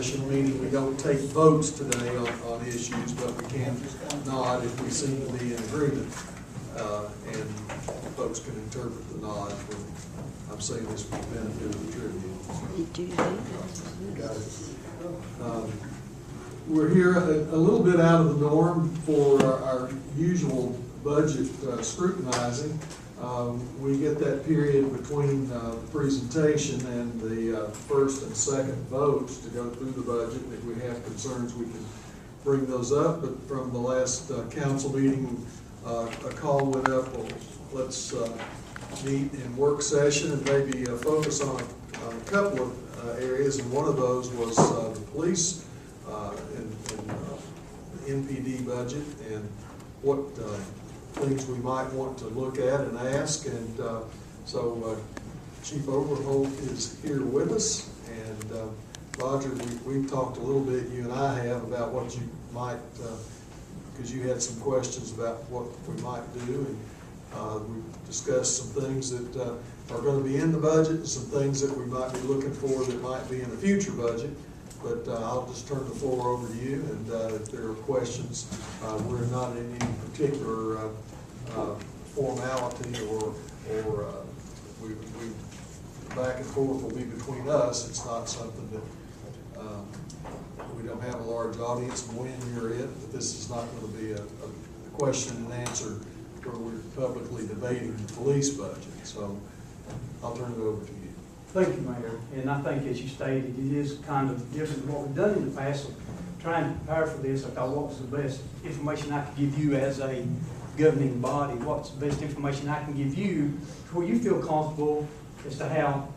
session, meaning we don't take votes today on issues, but we can nod if we seem to be in agreement. And folks can interpret the nod when I'm saying this for the benefit of the tribune. Got it. We're here a little bit out of the norm for our usual budget scrutinizing. We get that period between the presentation and the first and second votes to go through the budget. If we have concerns, we can bring those up. But from the last council meeting, a call went up, well, let's meet in work session and maybe focus on a couple of areas. And one of those was the police and the NPD budget and what things we might want to look at and ask. And so Chief Overholt is here with us. And Roger, we've talked a little bit, you and I have, about what you might, because you had some questions about what we might do. And we've discussed some things that are going to be in the budget and some things that we might be looking for that might be in a future budget. But I'll just turn the floor over to you, and if there are questions, we're not in any particular formality or we back and forth will be between us. It's not something that we don't have a large audience when you're it, but this is not going to be a question and answer where we're publicly debating the police budget. So I'll turn it over to you. Thank you, Mayor. And I think, as you stated, it is kind of different than what we've done in the past. So trying to prepare for this, I thought, what was the best information I could give you as a governing body? What's the best information I can give you where you feel comfortable as to how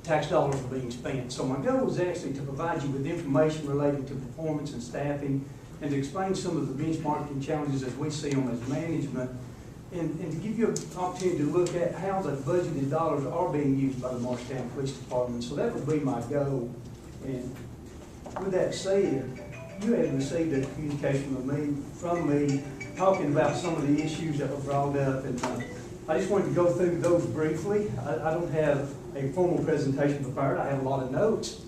tax dollars are being spent? So my goal was actually to provide you with information relating to performance and staffing, and to explain some of the benchmarking challenges as we see them as management, and to give you an opportunity to look at how the budgeted dollars are being used by the Marshtown Police Department. So that would be my goal. And with that said, you had received a communication from me talking about some of the issues that were brought up, and I just wanted to go through those briefly. I don't have a formal presentation prepared. I have a lot of notes.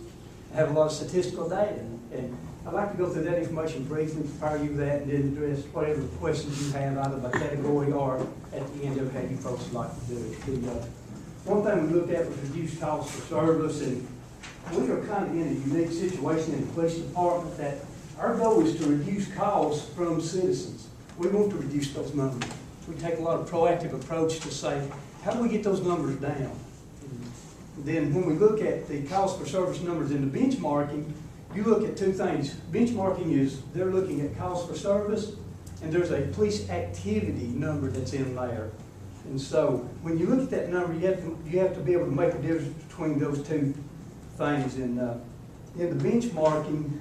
I have a lot of statistical data, and I'd like to go through that information briefly, prepare you that, and then address whatever questions you have either by category or at the end of how you folks would like to do it. One thing we looked at was reduced costs for service, and we are kind of in a unique situation in the police department that our goal is to reduce costs from citizens. We want to reduce those numbers. We take a lot of proactive approach to say, how do we get those numbers down? And then when we look at the cost for service numbers in the benchmarking, you look at two things. Benchmarking is they're looking at cost for service, and there's a police activity number that's in there. And so when you look at that number, you have to be able to make a difference between those two things. And in the benchmarking,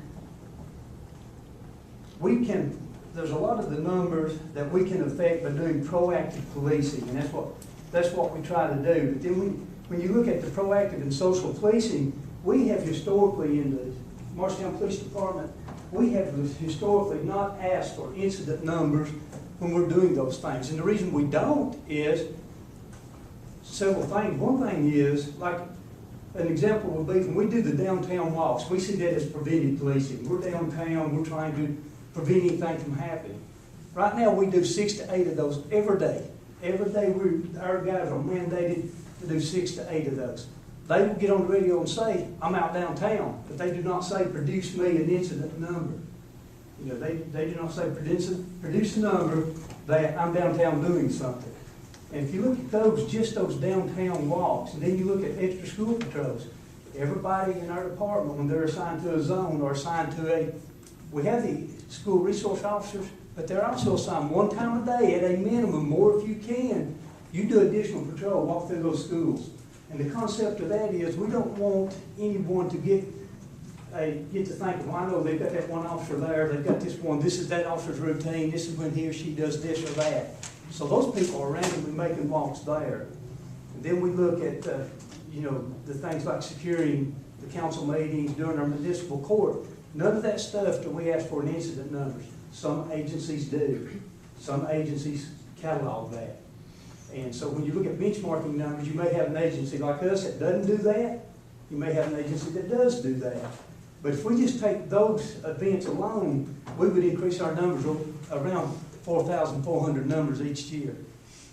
there's a lot of the numbers that we can affect by doing proactive policing, and that's what we try to do. But then when you look at the proactive and social policing, we have historically in the Marshtown Police Department, we have historically not asked for incident numbers when we're doing those things. And the reason we don't is several things. One thing is, like an example would be when we do the downtown walks, we see that as preventive policing. We're downtown, we're trying to prevent anything from happening. Right now we do 6 to 8 of those every day. Every day our guys are mandated to do 6 to 8 of those. They will get on the radio and say, I'm out downtown, but they do not say, produce me an incident number. You know, they do not say, produce a number that I'm downtown doing something. And if you look at just those downtown walks, and then you look at extra school patrols, everybody in our department, when they're assigned to a zone or assigned to we have the school resource officers, but they're also assigned one time a day at a minimum, more if you can. You do additional patrol, walk through those schools. And the concept of that is we don't want anyone to get to think, well, I know they've got that one officer there, they've got this one, this is that officer's routine, this is when he or she does this or that. So those people are randomly making walks there. And then we look at, the things like securing the council meetings, during our municipal court. None of that stuff do we ask for in incident numbers. Some agencies do. Some agencies catalog that. And so when you look at benchmarking numbers, you may have an agency like us that doesn't do that. You may have an agency that does do that. But if we just take those events alone, we would increase our numbers around 4,400 numbers each year.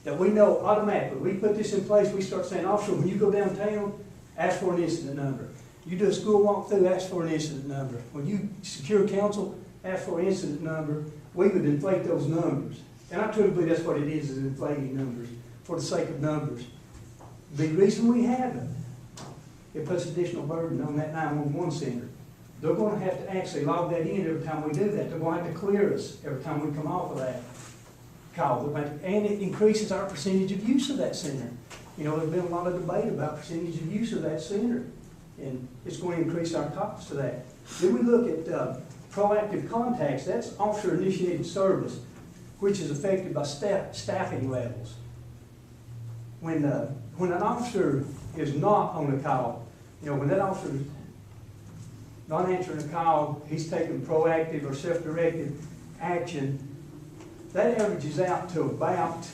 That we know automatically. We put this in place, we start saying, officer, when you go downtown, ask for an incident number. You do a school walkthrough, ask for an incident number. When you secure counsel, ask for an incident number. We would inflate those numbers. And I truly believe that's what it is inflating numbers for the sake of numbers. The reason we have it puts additional burden on that 911 center. They're going to have to actually log that in every time we do that. They're going to have to clear us every time we come off of that call. And it increases our percentage of use of that center. You know, there's been a lot of debate about percentage of use of that center. And it's going to increase our costs to that. Then we look at proactive contacts. That's officer-initiated service, which is affected by staffing levels. When an officer is not on the call, you know, when that officer is not answering a call, he's taking proactive or self-directed action, that averages out to about,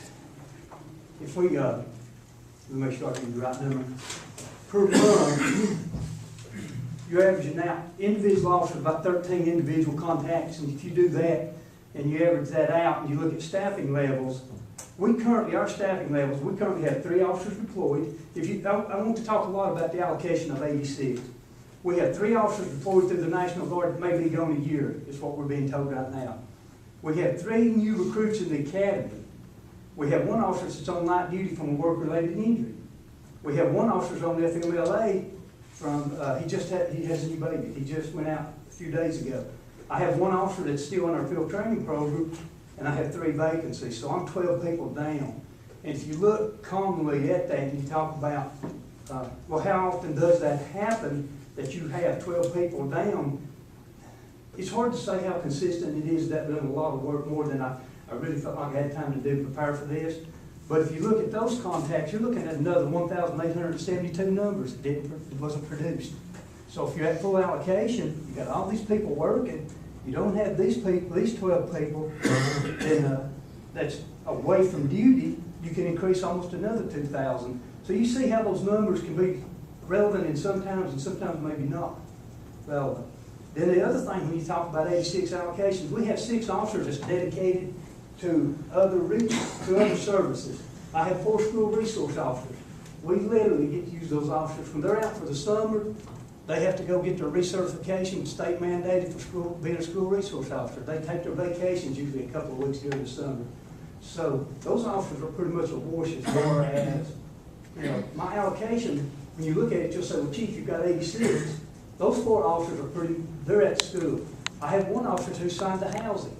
if we, let me make sure I get the right number, per month, you're averaging out, individual officers, about 13 individual contacts, and if you do that, and you average that out, and you look at staffing levels, our staffing levels, we currently have 3 officers deployed. I want to talk a lot about the allocation of 86. We have 3 officers deployed through the National Guard that may be gone a year, is what we're being told right now. We have 3 new recruits in the academy. We have 1 officer that's on light duty from a work-related injury. We have 1 officer that's on the FMLA from, he has a new baby. He just went out a few days ago. I have 1 officer that's still in our field training program, and I have 3 vacancies, so I'm 12 people down. And if you look calmly at that and you talk about, well, how often does that happen that you have 12 people down? It's hard to say how consistent it is. That's been a lot of work, more than I really felt like I had time to do prepare for this. But if you look at those contacts, you're looking at another 1,872 numbers that wasn't produced. So if you're at full allocation, you got all these people working, you don't have these people, these 12 people, then that's away from duty, you can increase almost another 2,000. So you see how those numbers can be relevant and sometimes maybe not relevant. Then the other thing, when you talk about 86 allocations, we have 6 officers that's dedicated to other services. I have 4 school resource officers. We literally get to use those officers when they're out for the summer. They have to go get their recertification, state mandated for being a school resource officer. They take their vacations usually a couple of weeks during the summer. So those officers are pretty much awash as far as, you know, my allocation. When you look at it, you'll say, well, Chief, you've got 86. Those 4 officers are they're at school. I have 1 officer who's signed to housing.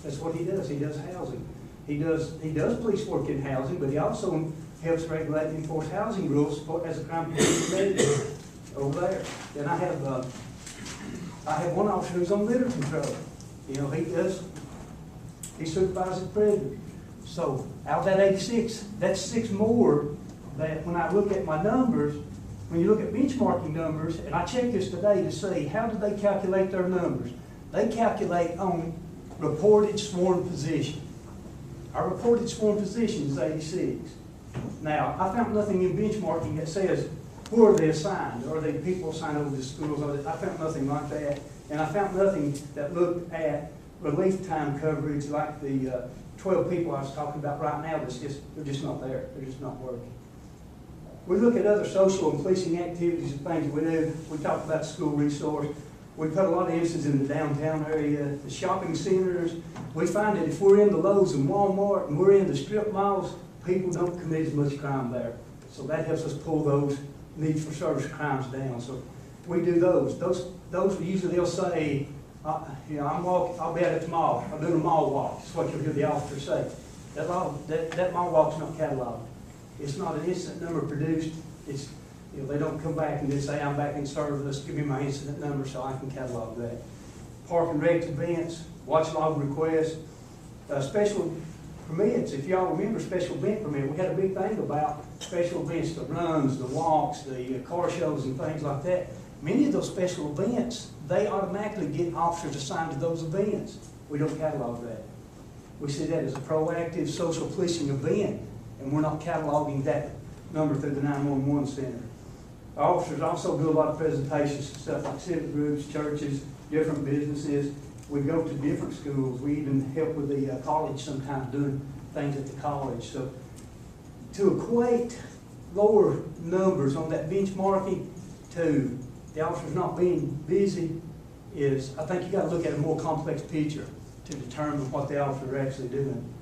That's what he does. He does housing. He does police work in housing, but he also helps regulate and enforce housing rules as a crime prevention medic over there. Then I have 1 officer who's on litter control. You know, he supervises prison. So out of that 86, that's 6 more that when I look at my numbers, when you look at benchmarking numbers, and I checked this today to see how do they calculate their numbers. They calculate on reported sworn position. Our reported sworn position is 86. Now, I found nothing in benchmarking that says who are they assigned? Are they people assigned over to schools? I found nothing like that. And I found nothing that looked at relief time coverage like the 12 people I was talking about right now. They're just not there. They're just not working. We look at other social and policing activities and things that we do. We talk about school resource. We put a lot of emphasis in the downtown area, the shopping centers. We find that if we're in the Lowe's and Walmart and we're in the strip malls, people don't commit as much crime there. So that helps us pull those needs for service crimes down. So we do those. Those usually they'll say, you know, I'll be at the mall. I'm doing a mall walk. That's what you'll hear the officer say. That mall walk's not cataloged. It's not an incident number produced. It's, you know, they don't come back and just say, I'm back in service, give me my incident number so I can catalog that. Park and rec events, watch log requests, special permits. If y'all remember special event permit, we had a big thing about special events, the runs, the walks, the car shows and things like that. Many of those special events, they automatically get officers assigned to those events. We don't catalog that. We see that as a proactive social policing event, and we're not cataloging that number through the 911 center. Our officers also do a lot of presentations to stuff like civic groups, churches, different businesses. We go to different schools. We even help with the college sometimes, doing things at the college. So to equate lower numbers on that benchmarking to the officers not being busy is, I think you got to look at a more complex picture to determine what the officers are actually doing.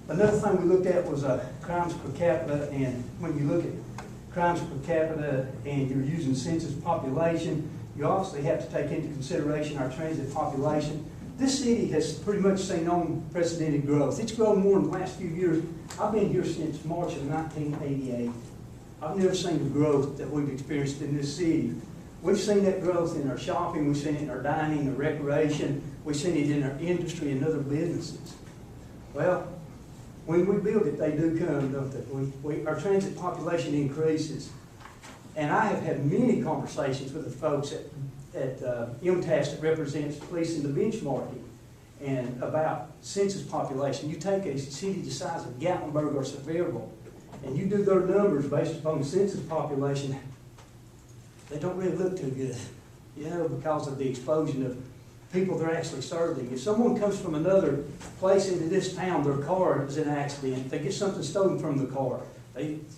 Another thing we looked at was crimes per capita, and when you look at crimes per capita and you're using census population, you obviously have to take into consideration our transit population. This city has pretty much seen unprecedented growth. It's grown more in the last few years. I've been here since March of 1988. I've never seen the growth that we've experienced in this city. We've seen that growth in our shopping, we've seen it in our dining, our recreation, we've seen it in our industry and other businesses. Well, when we build it, they do come, don't they? Our transit population increases. And I have had many conversations with the folks at MTAS that represents police in the benchmarking and about census population. You take a city the size of Gatlinburg or Sevierville, and you do their numbers based upon the census population, they don't really look too good, you know, because of the explosion of people they're actually serving. If someone comes from another place into this town, their car is in an accident, they get something stolen from the car,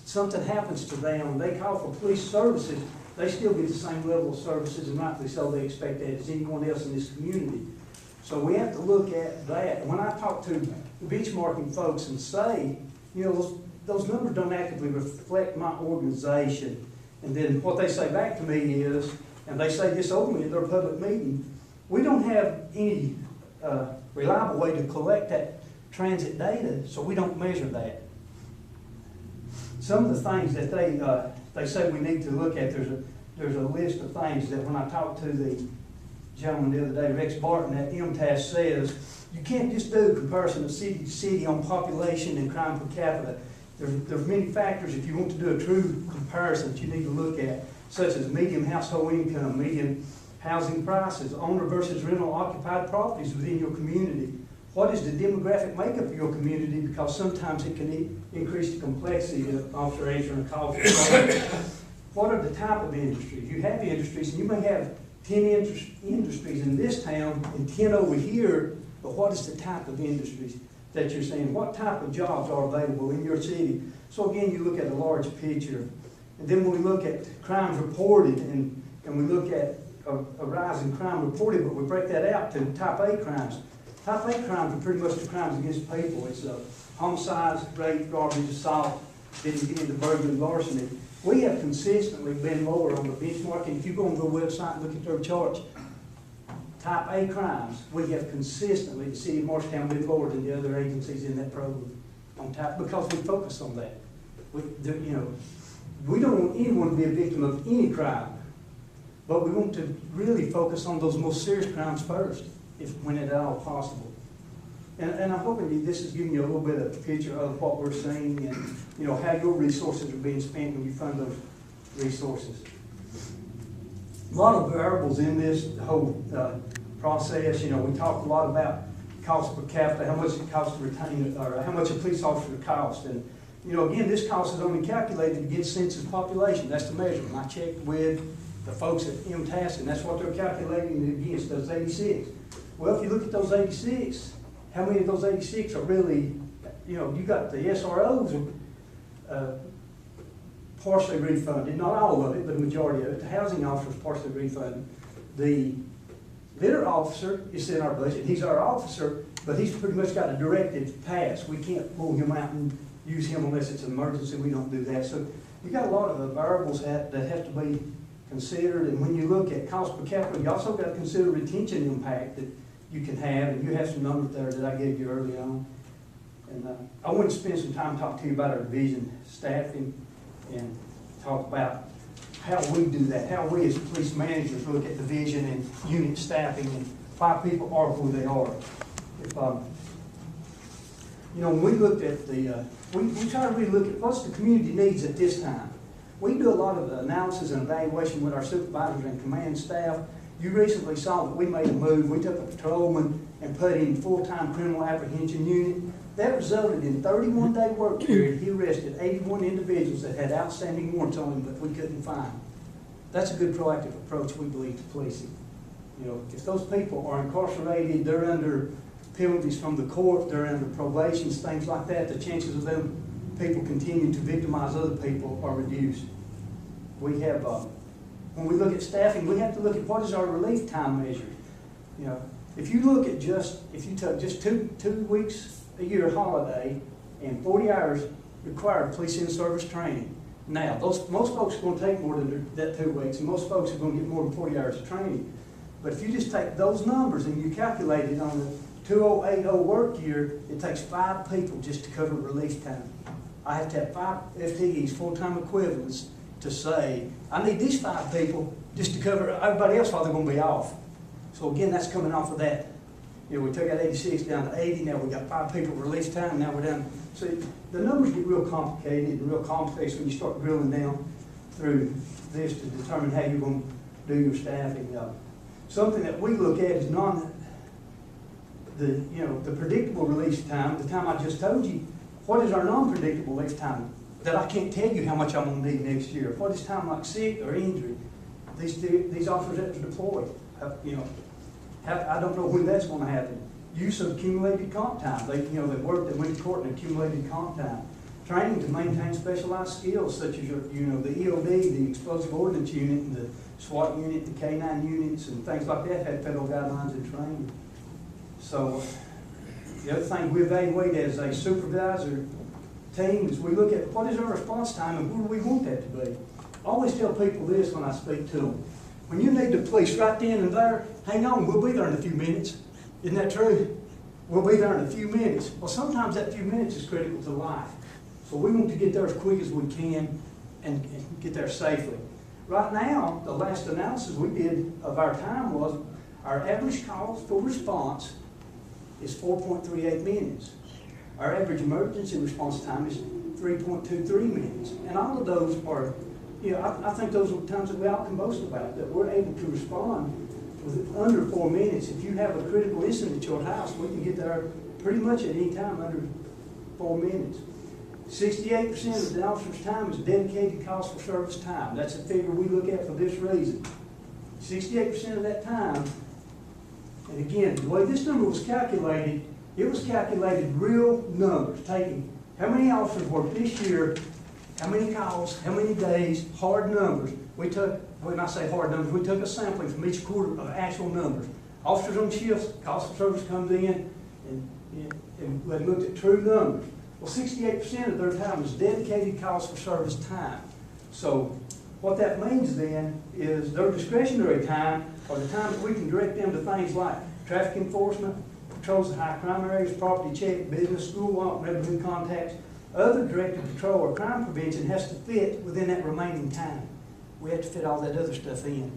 something happens to them, they call for police services, they still get the same level of services, and rightly so they expect that as anyone else in this community. So we have to look at that. And when I talk to benchmarking folks and say, you know, those numbers don't actively reflect my organization, and then what they say back to me is, and they say this openly at their public meeting, we don't have any reliable way to collect that transit data, so we don't measure that. Some of the things that they say we need to look at, there's a list of things that when I talked to the gentleman the other day, Rex Barton at MTAS, says, you can't just do a comparison of city to city on population and crime per capita. There's many factors if you want to do a true comparison that you need to look at, such as median household income, median housing prices, owner versus rental occupied properties within your community. What is the demographic makeup of your community? Because sometimes it can increase the complexity of officer answering a call. What are the type of industries? You have industries, and you may have 10 industries in this town and 10 over here, but what is the type of industries that you're seeing? What type of jobs are available in your city? So again, you look at a large picture. And then when we look at crimes reported, and we look at a rise in crime reported, but we break that out to type A crimes. Type A crimes are pretty much the crimes against people. It's homicides, rape, robbery, assault, then you get into burglary, larceny. We have consistently been lower on the benchmark, and if you go on the website and look at their charts, type A crimes, we have consistently, the city of Marshtown, been lower than the other agencies in that program on type, because we focus on that. We don't want anyone to be a victim of any crime, but we want to really focus on those most serious crimes first, when at all possible. And I'm hoping this is giving you a little bit of a picture of what we're seeing and, you know, how your resources are being spent when you fund those resources. A lot of variables in this whole process. You know, we talked a lot about cost per capita, how much it costs to retain, or how much a police officer costs. And, you know, again, this cost is only calculated against census population. That's the measurement. I checked with the folks at MTAS, and that's what they're calculating against, those 86. Well, if you look at those 86, how many of those 86 are really, you know, you got the SROs partially refunded, not all of it, but a majority of it. The housing officer is partially refunded. The litter officer is in our budget. He's our officer, but he's pretty much got a directive pass. We can't pull him out and use him unless it's an emergency. We don't do that. So you got a lot of variables that have to be considered. And when you look at cost per capita, you also got to consider retention impact that you can have, and you have some numbers there that I gave you early on. And I want to spend some time talking to you about our division staffing and talk about how we do that, how we as police managers look at division and unit staffing and why people are who they are. If, you know, when we looked at the, we try to really look at what's the community needs at this time. We do a lot of analysis and evaluation with our supervisors and command staff, You recently saw that we made a move. We took a patrolman and put him in full-time criminal apprehension unit. That resulted in 31-day work period. He arrested 81 individuals that had outstanding warrants on them that we couldn't find. That's a good proactive approach, we believe, to policing. You know, if those people are incarcerated, they're under penalties from the court, they're under probations, things like that, the chances of them people continuing to victimize other people are reduced. We have, when we look at staffing, we have to look at what is our relief time measure. You know, if you look at if you took just two weeks a year holiday and 40 hours required police in-service training. Now, most folks are going to take more than that 2 weeks, and most folks are going to get more than 40 hours of training. But if you just take those numbers and you calculate it on the 2080 work year, it takes 5 people just to cover relief time. I have to have 5 FTEs, full-time equivalents, to say, I need these 5 people just to cover everybody else while they're going to be off. So again, that's coming off of that. You know, we took out 86 down to 80, now we got 5 people release time, now we're down. So the numbers get real complicated and real complex when you start drilling down through this to determine how you're going to do your staffing. Something that we look at is the predictable release time, the time I just told you. What is our non-predictable release time? That I can't tell you how much I'm going to need next year. What is time like sick or injury? These officers that are deployed, I don't know when that's going to happen. Use of accumulated comp time. They went to court and accumulated comp time. Training to maintain specialized skills such as the EOD, the Explosive Ordnance Unit, and the SWAT unit, the K-9 units, and things like that had federal guidelines and training. So the other thing we evaluate as a supervisor team is we look at what is our response time and where do we want that to be. I always tell people this when I speak to them. When you need the police right then and there, hang on, we'll be there in a few minutes. Isn't that true? We'll be there in a few minutes. Well, sometimes that few minutes is critical to life. So we want to get there as quick as we can and get there safely. Right now, the last analysis we did of our time was our average calls for response is 4.38 minutes. Our average emergency response time is 3.23 minutes. And all of those are, I think those are times that we all can boast about, that we're able to respond with under 4 minutes. If you have a critical incident at your house, we can get there pretty much at any time under 4 minutes. 68% of the officer's time is dedicated calls for service time. That's a figure we look at for this reason. 68% of that time, and again, the way this number was calculated, it was calculated real numbers, taking how many officers worked this year, how many calls, how many days, hard numbers. We took, when I say hard numbers, we took a sampling from each quarter of actual numbers. Officers on shifts, calls for service comes in, and we looked at true numbers. Well, 68% of their time is dedicated calls for service time. So what that means then is their discretionary time, or the time that we can direct them to things like traffic enforcement, patrols of high crime areas, property check, business, school walk, neighborhood contacts, other directed patrol or crime prevention has to fit within that remaining time. We have to fit all that other stuff in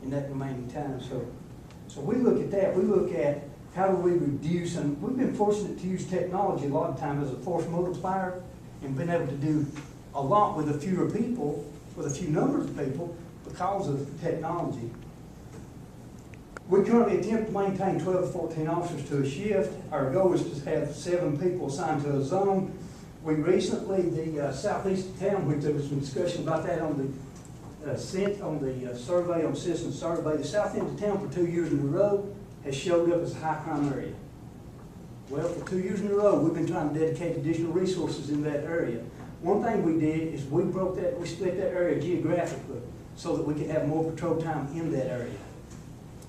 that remaining time. So we look at that. We look at how do we reduce, and we've been fortunate to use technology a lot of time as a force multiplier and been able to do a lot with a fewer people, with a few numbers of people because of technology. We currently attempt to maintain 12 to 14 officers to a shift. Our goal is to have 7 people assigned to a zone. We recently, the southeast of town, which there was some discussion about that on the survey, on citizen survey, the south end of town for 2 years in a row has showed up as a high crime area. Well, for 2 years in a row, we've been trying to dedicate additional resources in that area. One thing we did is we split that area geographically so that we could have more patrol time in that area.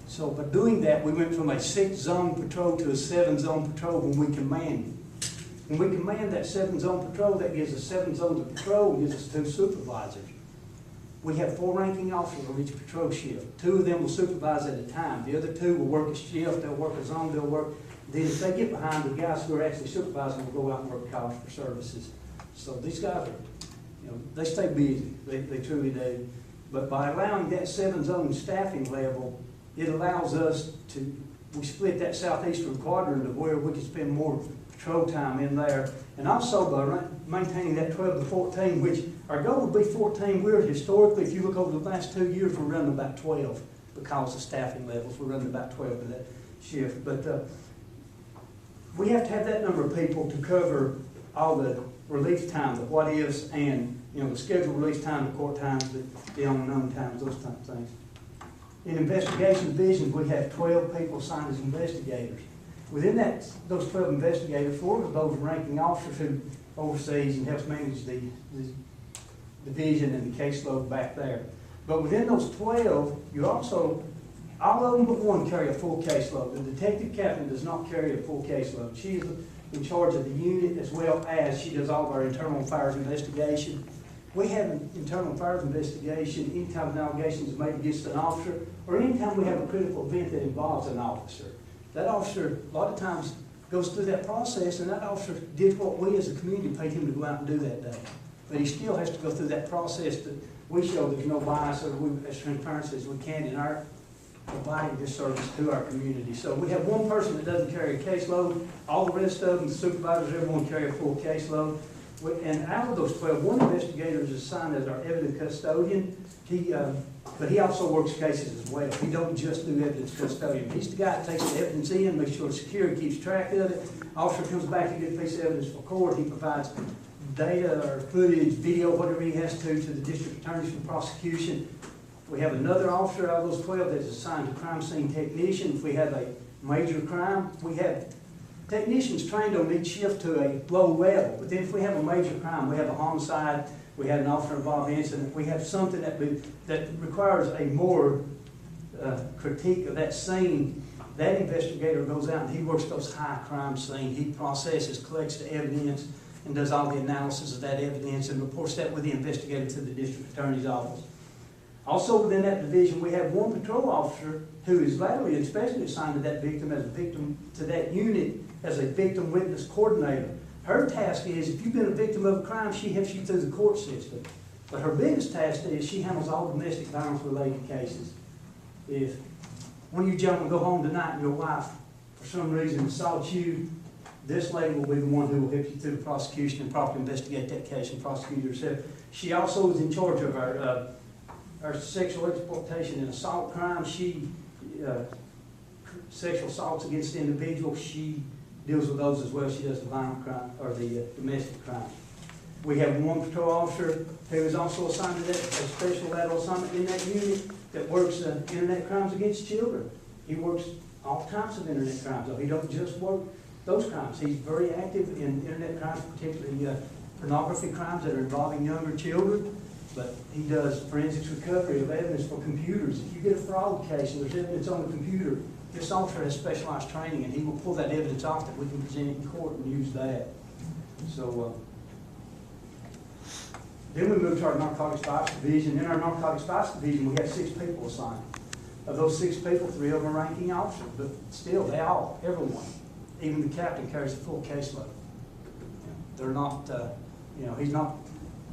So by doing that, we went from a 6-zone patrol to a 7-zone patrol when we commanded. When we command that 7-zone patrol, that gives us 7 zones of patrol and gives us 2 supervisors. We have 4 ranking officers on each patrol shift. 2 of them will supervise at a time. The other 2 will work a shift, they'll work a zone, they'll work. Then if they get behind, the guys who are actually supervising will go out and work calls for services. So these guys are, they stay busy. They truly do. But by allowing that 7-zone staffing level, it allows us to, we split that southeastern quadrant of where we can spend more patrol time in there. And also by maintaining that 12 to 14, which our goal would be 14. We're historically, if you look over the last 2 years, we're running about 12. because of staffing levels. We're running about 12 in that shift. But we have to have that number of people to cover all the release time, the what ifs, and the scheduled release time, the court times, the unknown times, those type of things. In investigation divisions, we have 12 people assigned as investigators. Within those 12 investigators, 4 of those are ranking officers who oversees and helps manage the division and the caseload back there. But within those 12, you also, all of them but one carry a full caseload. The detective captain does not carry a full caseload. She is in charge of the unit, as well as she does all of our internal affairs investigation. We have an internal affairs investigation anytime an allegation is made against an officer, or anytime we have a critical event that involves an officer. That officer, a lot of times, goes through that process, and that officer did what we as a community paid him to go out and do that day. But he still has to go through that process that we show there's no bias, or we, as transparent as we can in our providing this service to our community. So we have one person that doesn't carry a caseload. All the rest of them, the supervisors, everyone carry a full caseload. And out of those 12, one investigator is assigned as our evidence custodian. But he also works cases as well. He don't just do evidence custodian. He's the guy that takes the evidence in, makes sure security keeps track of it. Officer comes back and gets a piece of evidence for court. He provides data or footage, video, whatever he has to the district attorneys for prosecution. We have another officer out of those 12 that's assigned to crime scene technician. If we have a major crime, we have technicians trained on each shift to a low level. But then if we have a major crime, we have a homicide, we have an officer-involved incident, we have something that requires a more critique of that scene, that investigator goes out and he works those high crime scenes. He processes, collects the evidence, and does all the analysis of that evidence and reports that with the investigator to the district attorney's office. Also within that division, we have one patrol officer who is laterally and specially assigned to that victim as a victim to that unit as a victim witness coordinator. Her task is, if you've been a victim of a crime, she helps you through the court system. But her biggest task is she handles all domestic violence related cases. If one of you gentlemen go home tonight and your wife, for some reason, assaults you, this lady will be the one who will help you through the prosecution and properly investigate that case and prosecute herself. She also is in charge of our sexual exploitation and assault crimes. Sexual assaults against individuals, she deals with those as well. She does the violent crime or the domestic crime. We have one patrol officer who is also assigned to that, a special lateral assignment in that unit that works internet crimes against children. He works all types of internet crimes, though. He don't just work those crimes. He's very active in internet crimes, particularly pornography crimes that are involving younger children. But he does forensics recovery of evidence for computers. If you get a fraud case and there's evidence on the computer, this officer has specialized training and he will pull that evidence off that we can present it in court and use that. So then we move to our narcotics vice division. In our narcotics vice division, we have 6 people assigned. Of those 6 people, 3 of them are ranking officers, but still, everyone, even the captain carries a full caseload. They're not, he's not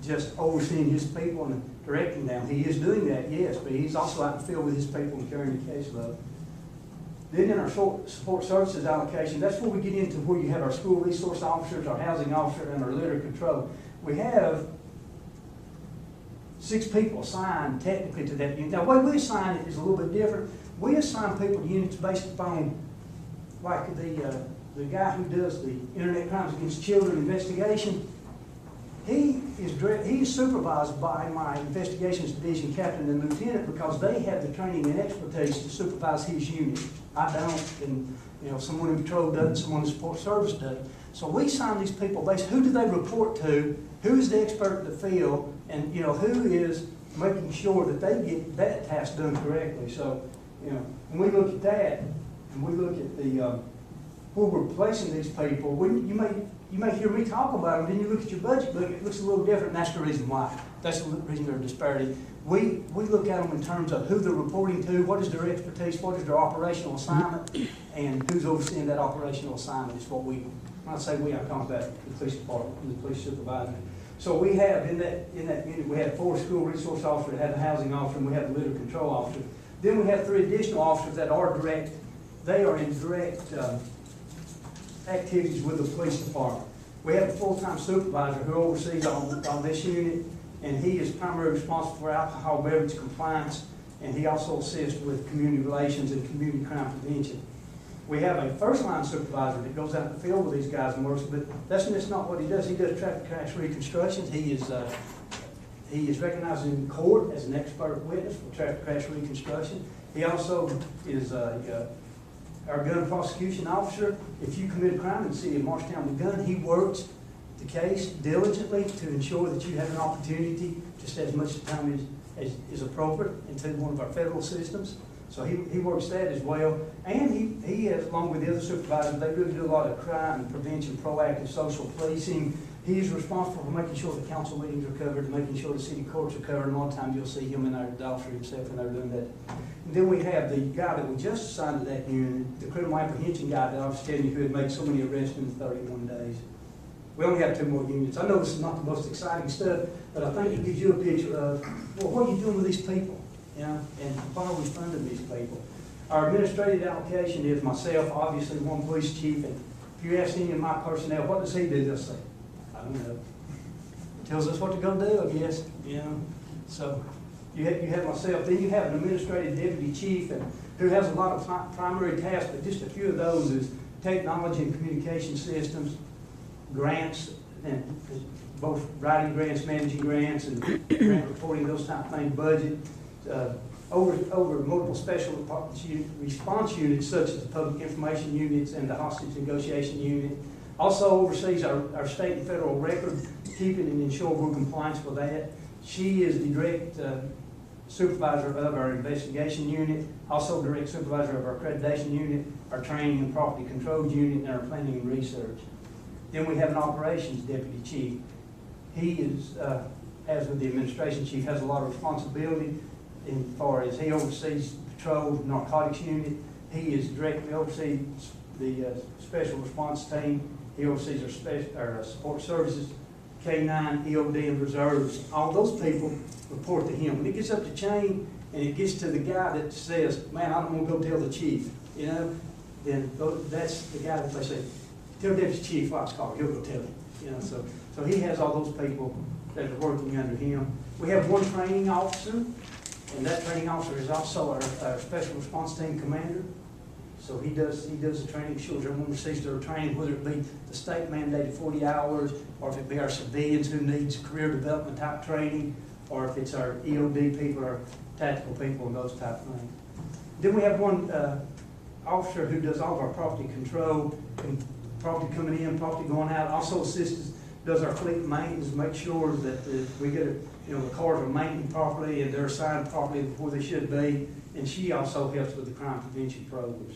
just overseeing his people and directing them. He is doing that, yes, but he's also out in the field with his people and carrying the caseload. Then in our support services allocation, that's where we get into where you have our school resource officers, our housing officer, and our litter control. We have 6 people assigned technically to that unit. Now, the way we assign it is a little bit different. We assign people to units based upon, like the guy who does the internet crimes against children investigation. He is supervised by my investigations division captain and lieutenant because they have the training and expertise to supervise his unit. I don't, and someone in patrol doesn't, someone in support service doesn't. So we assign these people based, who do they report to, who is the expert in the field, and who is making sure that they get that task done correctly. So, when we look at that, and we look at the where we're placing these people, you may hear me talk about them, then you look at your budget book, it looks a little different, and that's the reason why. That's the reason there's disparity. We look at them in terms of who they're reporting to, what is their expertise, what is their operational assignment, and who's overseeing that operational assignment is what when I say we, I'm talking about the police department and the police supervisor. So we have, in that unit, we have 4 school resource officers, we have the housing officer, and we have the litter control officer. Then we have 3 additional officers that are they are in direct activities with the police department. We have a full-time supervisor who oversees all this unit, and he is primarily responsible for alcohol beverage compliance and he also assists with community relations and community crime prevention. We have a first-line supervisor that goes out in the field with these guys and works, but that's not what he does. He does traffic crash reconstructions. He is recognized in court as an expert witness for traffic crash reconstruction. He also is our gun prosecution officer. If you commit a crime in the city of Marshtown with a gun, he works the case diligently to ensure that you have an opportunity to stay as much time as is appropriate into one of our federal systems. So he works that as well. And he has, along with the other supervisors, they really do a lot of crime prevention, proactive social policing. He is responsible for making sure the council meetings are covered, making sure the city courts are covered. And a lot of times you'll see him and the officer himself and they're doing that. And then we have the guy that we just assigned to that unit, the criminal apprehension guy that I was telling you who had made so many arrests in 31 days. We only have 2 more units. I know this is not the most exciting stuff, but I think it gives you a picture of, well, what are you doing with these people? You know, and why are we funding these people? Our administrative allocation is myself, obviously one police chief, and if you ask any of my personnel, what does he do? They'll say, I don't know. Tells us what to go do, I guess. You know, so you have myself. Then you have an administrative deputy chief, and who has a lot of primary tasks, but just a few of those is technology and communication systems, grants, and both writing grants, managing grants, and grant reporting, those type of things, budget. Over multiple special response units such as the public information units and the hostage negotiation unit. Also oversees our state and federal record keeping and ensure we're in compliance with that. She is the direct supervisor of our investigation unit, also direct supervisor of our accreditation unit, our training and property control unit, and our planning and research. Then we have an operations deputy chief. He is, as with the administration chief, has a lot of responsibility as far as he oversees patrol narcotics unit. He is directly oversees the special response team. He oversees our support services, K9, EOD, and reserves. All those people report to him. When it gets up the chain and it gets to the guy that says, man, I don't want to go tell the chief, you know, then that's the guy that they say, tell Deputy Chief Fox call, he'll go tell him. You know, so he has all those people that are working under him. We have one training officer, and that training officer is also our special response team commander. So he does the training, ensures everyone receives their training, whether it be the state mandated 40 hours, or if it be our civilians who needs career development type training, or if it's our EOD people, or tactical people, and those type of things. Then we have one officer who does all of our property control, and property coming in, property going out, also assists, does our fleet maintenance, make sure that we get the cars are maintained properly and they're assigned properly where they should be. And she also helps with the crime prevention programs.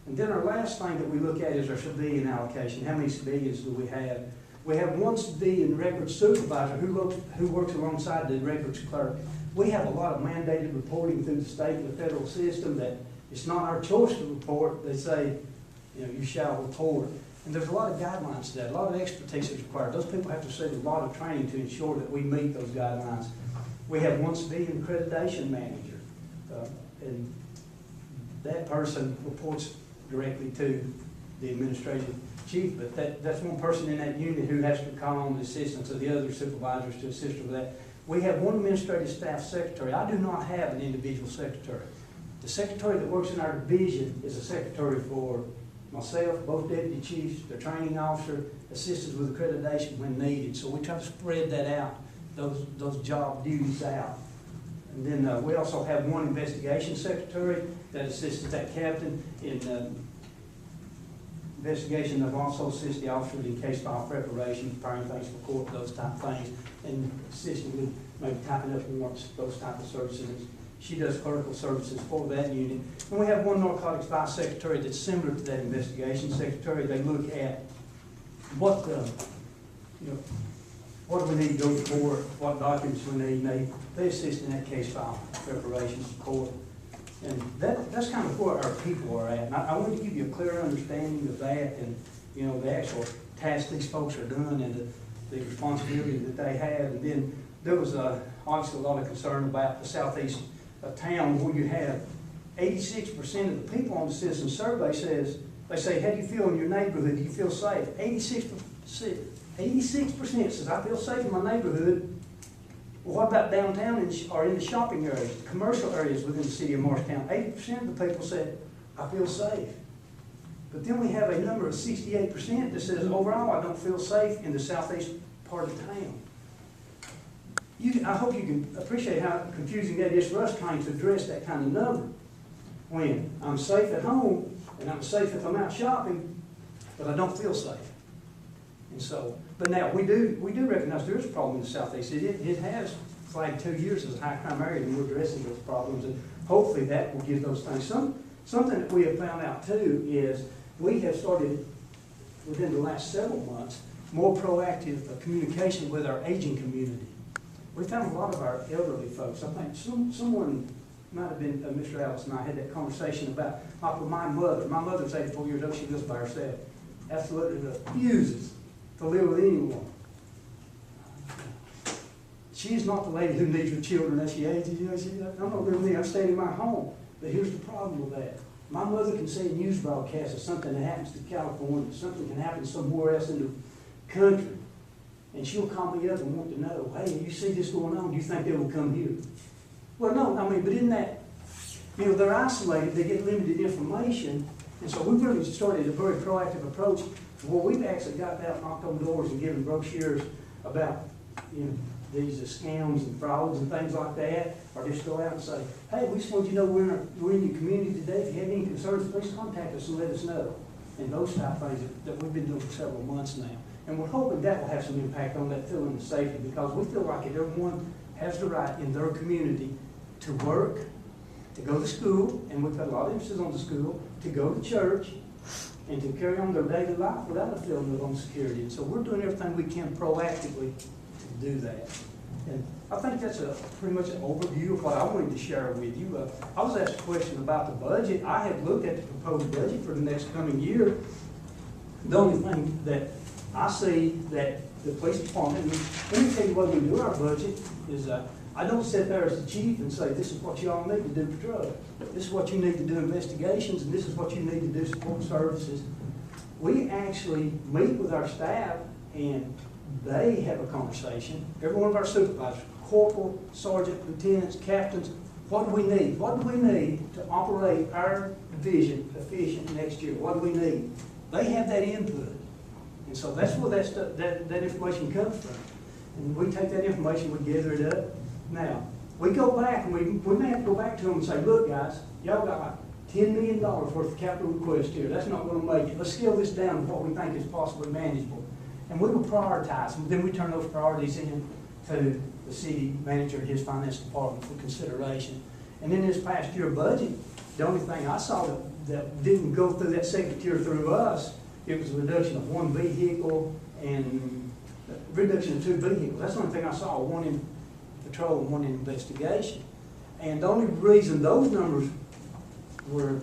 And then our last thing that we look at is our civilian allocation. How many civilians do we have? We have one civilian records supervisor who works alongside the records clerk. We have a lot of mandated reporting through the state and the federal system that it's not our choice to report. They say, you shall report. And there's a lot of guidelines to that, a lot of expertise is required. Those people have to receive a lot of training to ensure that we meet those guidelines. We have one civilian accreditation manager, and that person reports directly to the administrative chief, but that's one person in that unit who has to call on the assistance of the other supervisors to assist with that. We have one administrative staff secretary. I do not have an individual secretary. The secretary that works in our division is a secretary for myself, both deputy chiefs, the training officer, assists us with accreditation when needed. So we try to spread that out, those job duties out. And then we also have one investigation secretary that assists that captain in investigation. I've also assisted the officers in case file preparation, preparing things for court, those type of things, and assisting with maybe typing up warrants, those type of services. She does clerical services for that unit. And we have one narcotics vice secretary that's similar to that investigation secretary. They look at what do we need to go to court, what documents we need. They assist in that case file preparation for court. And that's kind of where our people are at. And I want to give you a clear understanding of that and the actual tasks these folks are doing and the responsibility that they have. And then there was obviously a lot of concern about the southeast town where you have 86% of the people on the citizen survey they say, how do you feel in your neighborhood? Do you feel safe? 86% says, I feel safe in my neighborhood. Well, what about downtown or in the shopping areas, commercial areas within the city of Morristown? 80% of the people said, I feel safe. But then we have a number of 68% that says, overall, I don't feel safe in the southeast part of town. I hope you can appreciate how confusing that is for us trying to address that kind of number. When I'm safe at home, and I'm safe if I'm out shopping, but I don't feel safe. And so, but now, we do recognize there is a problem in the southeast. It has flagged 2 years as a high crime area, and we're addressing those problems, and hopefully that will give those things. Something that we have found out too is we have started, within the last several months, more proactive communication with our aging community. We found a lot of our elderly folks, I think someone might have been, Mr. Alice and I had that conversation about, like with my mother. My mother's 84 years old, she lives by herself. Absolutely refuses to live with anyone. She's not the lady who needs her children as she ages. You know, I'm not living with me, I'm staying in my home. But here's the problem with that. My mother can see a news broadcast of something that happens to California, something can happen somewhere else in the country. And she'll call me up and want to know, hey, you see this going on, do you think they will come here? Well, no, I mean, but in that, you know, they're isolated, they get limited information, and so we've really started a very proactive approach where we've actually got out, knocked on doors and given brochures about, you know, these scams and frauds and things like that, or just go out and say, hey, we just want you to know we're in your community today. If you have any concerns, please contact us and let us know. And those type of things that we've been doing for several months now. And we're hoping that will have some impact on that feeling of safety, because we feel like everyone has the right in their community to work, to go to school, and we've had a lot of emphasis on the school, to go to church, and to carry on their daily life without a feeling of insecurity. And so we're doing everything we can proactively to do that. And I think that's pretty much an overview of what I wanted to share with you. I was asked a question about the budget. I have looked at the proposed budget for the next coming year. The only thing that I see that the police department, let me tell you what we do our budget, is I don't sit there as the chief and say, this is what you all need to do patrol. This is what you need to do investigations, and this is what you need to do support services. We actually meet with our staff, and they have a conversation. Every one of our supervisors, corporal, sergeant, lieutenants, captains, what do we need? What do we need to operate our division efficient next year? What do we need? They have that input. And so that's where that information comes from. And we take that information, we gather it up. Now, we go back, and we may have to go back to them and say, look guys, y'all got like $10 million worth of capital request here. That's not going to make it. Let's scale this down to what we think is possibly manageable. And we will prioritize, and then we turn those priorities in to the city manager and his finance department for consideration. And in this past year budget, the only thing I saw that didn't go through that second tier through us, it was a reduction of 1 vehicle and a reduction of 2 vehicles. That's the only thing I saw, 1 in patrol and 1 in investigation. And the only reason those numbers were,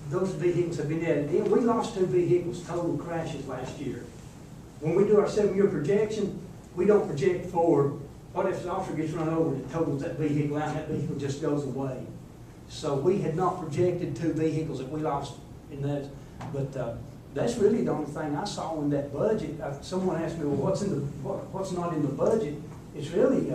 those vehicles have been added in, we lost 2 vehicles total crashes last year. When we do our 7-year projection, we don't project forward. What if the officer gets run over and totals that vehicle out and that vehicle just goes away? So we had not projected 2 vehicles that we lost in that. But that's really the only thing I saw in that budget. Someone asked me, well, what's not in the budget? It's really,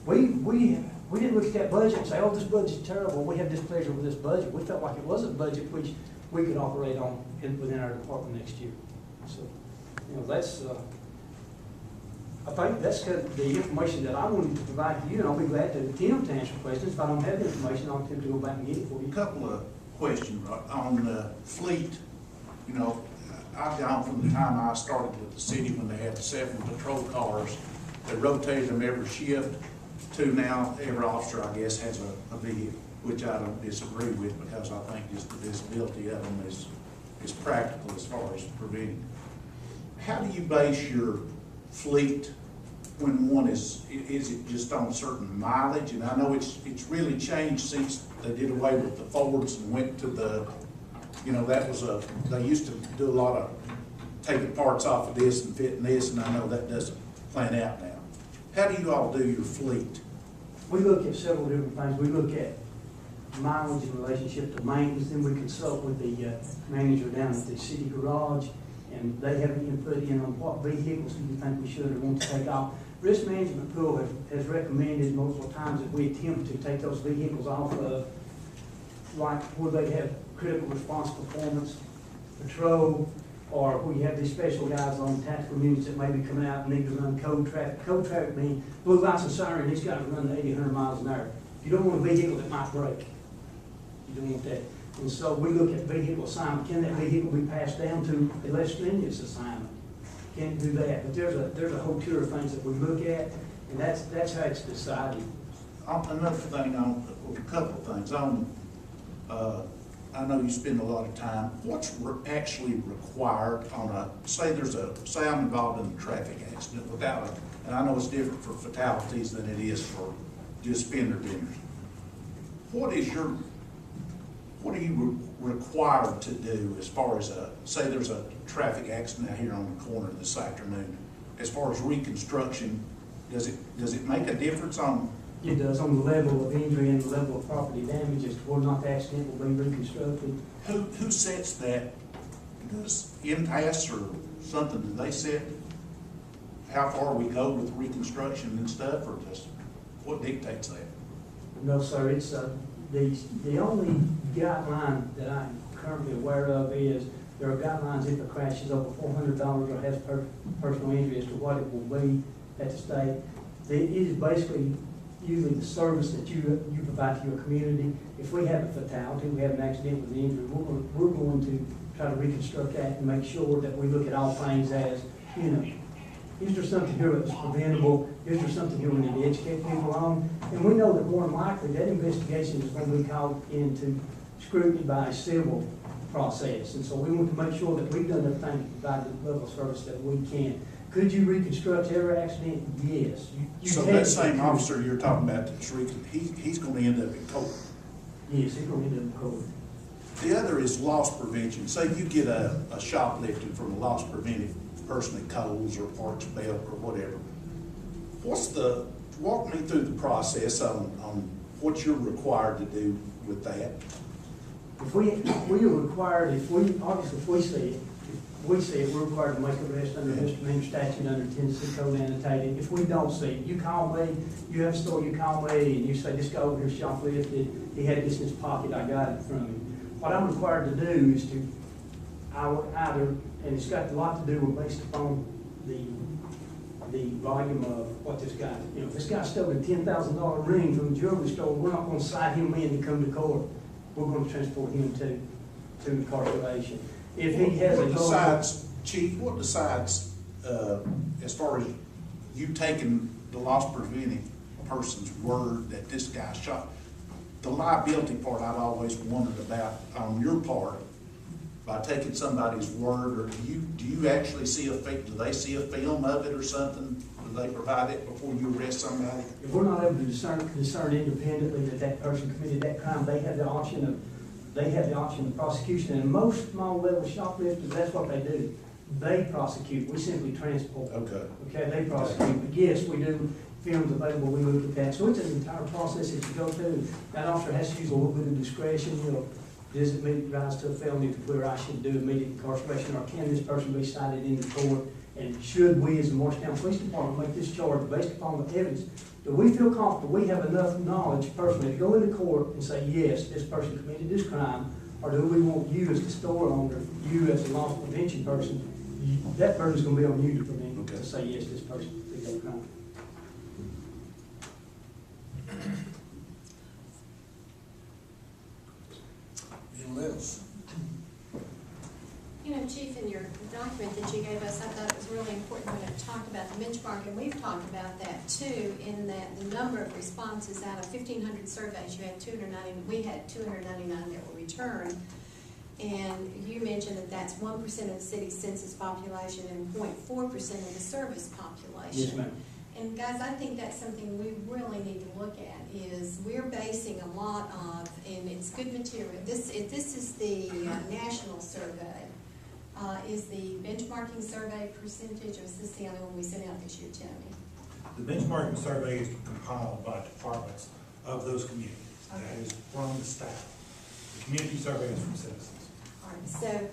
we didn't look at that budget and say, oh, this budget's terrible. We have displeasure with this budget. We felt like it was a budget which we could operate on within our department next year. So, you know, that's, I think that's kind of the information that I wanted to provide to you, and I'll be glad to attempt to answer questions. If I don't have the information, I'll attempt to go back and get it for you. A couple of questions on the fleet. You know, I've gone from the time I started with the city when they had the 7 patrol cars, they rotated them every shift, to now every officer, I guess, has a vehicle, which I don't disagree with, because I think just the visibility of them is practical as far as preventing. How do you base your fleet when one is it just on certain mileage? And I know it's really changed since they did away with the Fords and went to the, you know, that was they used to do a lot of taking parts off of this and fitting this, and I know that doesn't plan out now. How do you all do your fleet? We look at several different things. We look at mileage in relationship to maintenance, then we consult with the manager down at the city garage, and they have an input in on what vehicles do you think we should or want to take off. Risk Management Pool has recommended multiple times that we attempt to take those vehicles off of, like where they have critical response performance, patrol, or we have these special guys on tactical units that may be coming out and need to run code traffic. Code traffic means blue lights and siren, he's got to run 80, 100 miles an hour. You don't want a vehicle that might break. You don't want that. And so we look at vehicle assignment. Can that vehicle be passed down to a less strenuous assignment? Can't do that. But there's a whole tier of things that we look at, and that's how it's decided. Another thing on, a couple of things on, I know you spend a lot of time. What's actually required on a, say I'm involved in a traffic accident without a, and I know it's different for fatalities than it is for just fender benders. What are you required to do as far as say there's a traffic accident out here on the corner this afternoon? As far as reconstruction, does it make a difference on? It does, on the level of injury and the level of property damage as to whether or not the accident will be reconstructed. Who sets that? Does impasse or something, do they set how far we go with reconstruction and stuff, or just what dictates that? No, sir, it's, the only guideline that I'm currently aware of is there are guidelines if a crash is over $400 or has personal injury as to what it will be at the state. It is basically usually the service that you provide to your community. If we have a fatality, we have an accident with an injury, we're going to try to reconstruct that and make sure that we look at all things as, you know, is there something here that's preventable? Is there something here we need to educate people on? And we know that more than likely that investigation is going to be called into scrutiny by a civil process. And so we want to make sure that we've done everything to provide the level of service that we can. Could you reconstruct every accident? Yes. So that same officer you're talking about, he's going to end up in court. Yes, he's going to end up in court. The other is loss prevention. Say you get a shoplifting from a loss preventive person at Kohl's or Parks Belt or whatever. Walk me through the process on what you're required to do with that. If we are required, if we see it, we're required to make a arrest under misdemeanor statute under Tennessee Code annotated. If we don't see it, you call me, you have a store, you call me and you say, this guy over here shoplifted, he had this in his pocket, I got it from him. What I'm required to do is to, I will either, and it's got a lot to do with based upon the volume of what this guy, you know, if this guy stole a $10,000 ring from the jewelry store, we're not going to cite him in to come to court. We're going to transport him to incarceration. If he has what decides, Chief, what decides as far as you taking the loss preventive person's word that this guy shot? The liability part I've always wondered about on your part, by taking somebody's word, or do you actually see do they see a film of it or something? Do they provide it before you arrest somebody? If we're not able to discern independently that person committed that crime, they have the option of prosecution. And most small level shoplifters, that's what they do. They prosecute. We simply transport. Okay, they prosecute. But yes, we do films available, we look at that. So it's an entire process that you go through. That officer has to use a little bit of discretion, you know. Does it rise to a felony to where I should do immediate incarceration, or can this person be cited into court? And should we as the Morristown Police Department make this charge based upon the evidence? Do we feel comfortable we have enough knowledge personally to go into court and say, yes, this person committed this crime, or do we want you as the store owner, you as a loss prevention person, that burden's going to be on you to prevent, to say, yes, this person did that crime. Anyone else? You know, Chief, in your document that you gave us, I thought it was really important when it talked about the benchmark, and we've talked about that too, in that the number of responses out of 1,500 surveys, you had 290, we had 299 that were returned. And you mentioned that that's 1% of the city's census population and 0.4% of the service population. Yes, ma'am. And guys, I think that's something we really need to look at, is we're basing a lot of, and it's good material, this is the national survey. Is the benchmarking survey percentage, or is this the only one we sent out this year, Tony? The benchmarking survey is compiled by departments of those communities. Okay. That is from the staff. The community survey is from citizens. All right, so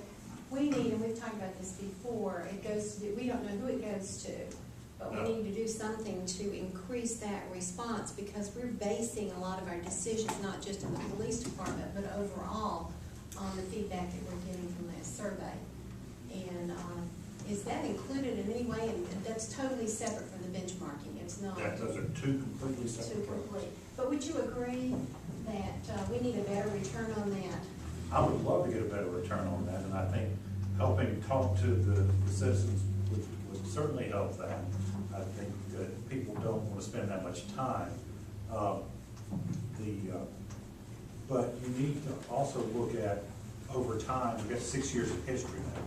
we need, and we've talked about this before, it goes to, we don't know who it goes to, But No. we need to do something to increase that response, because we're basing a lot of our decisions, not just in the police department, but overall on the feedback that we're getting from that survey. And is that included in any way? And that's totally separate from the benchmarking. It's not Those are two completely too separate programs. complete. But would you agree that we need a better return on that? I would love to get a better return on that, and I think helping talk to the citizens would certainly help that. I think that people don't want to spend that much time. But you need to also look at, over time, we've got 6 years of history now,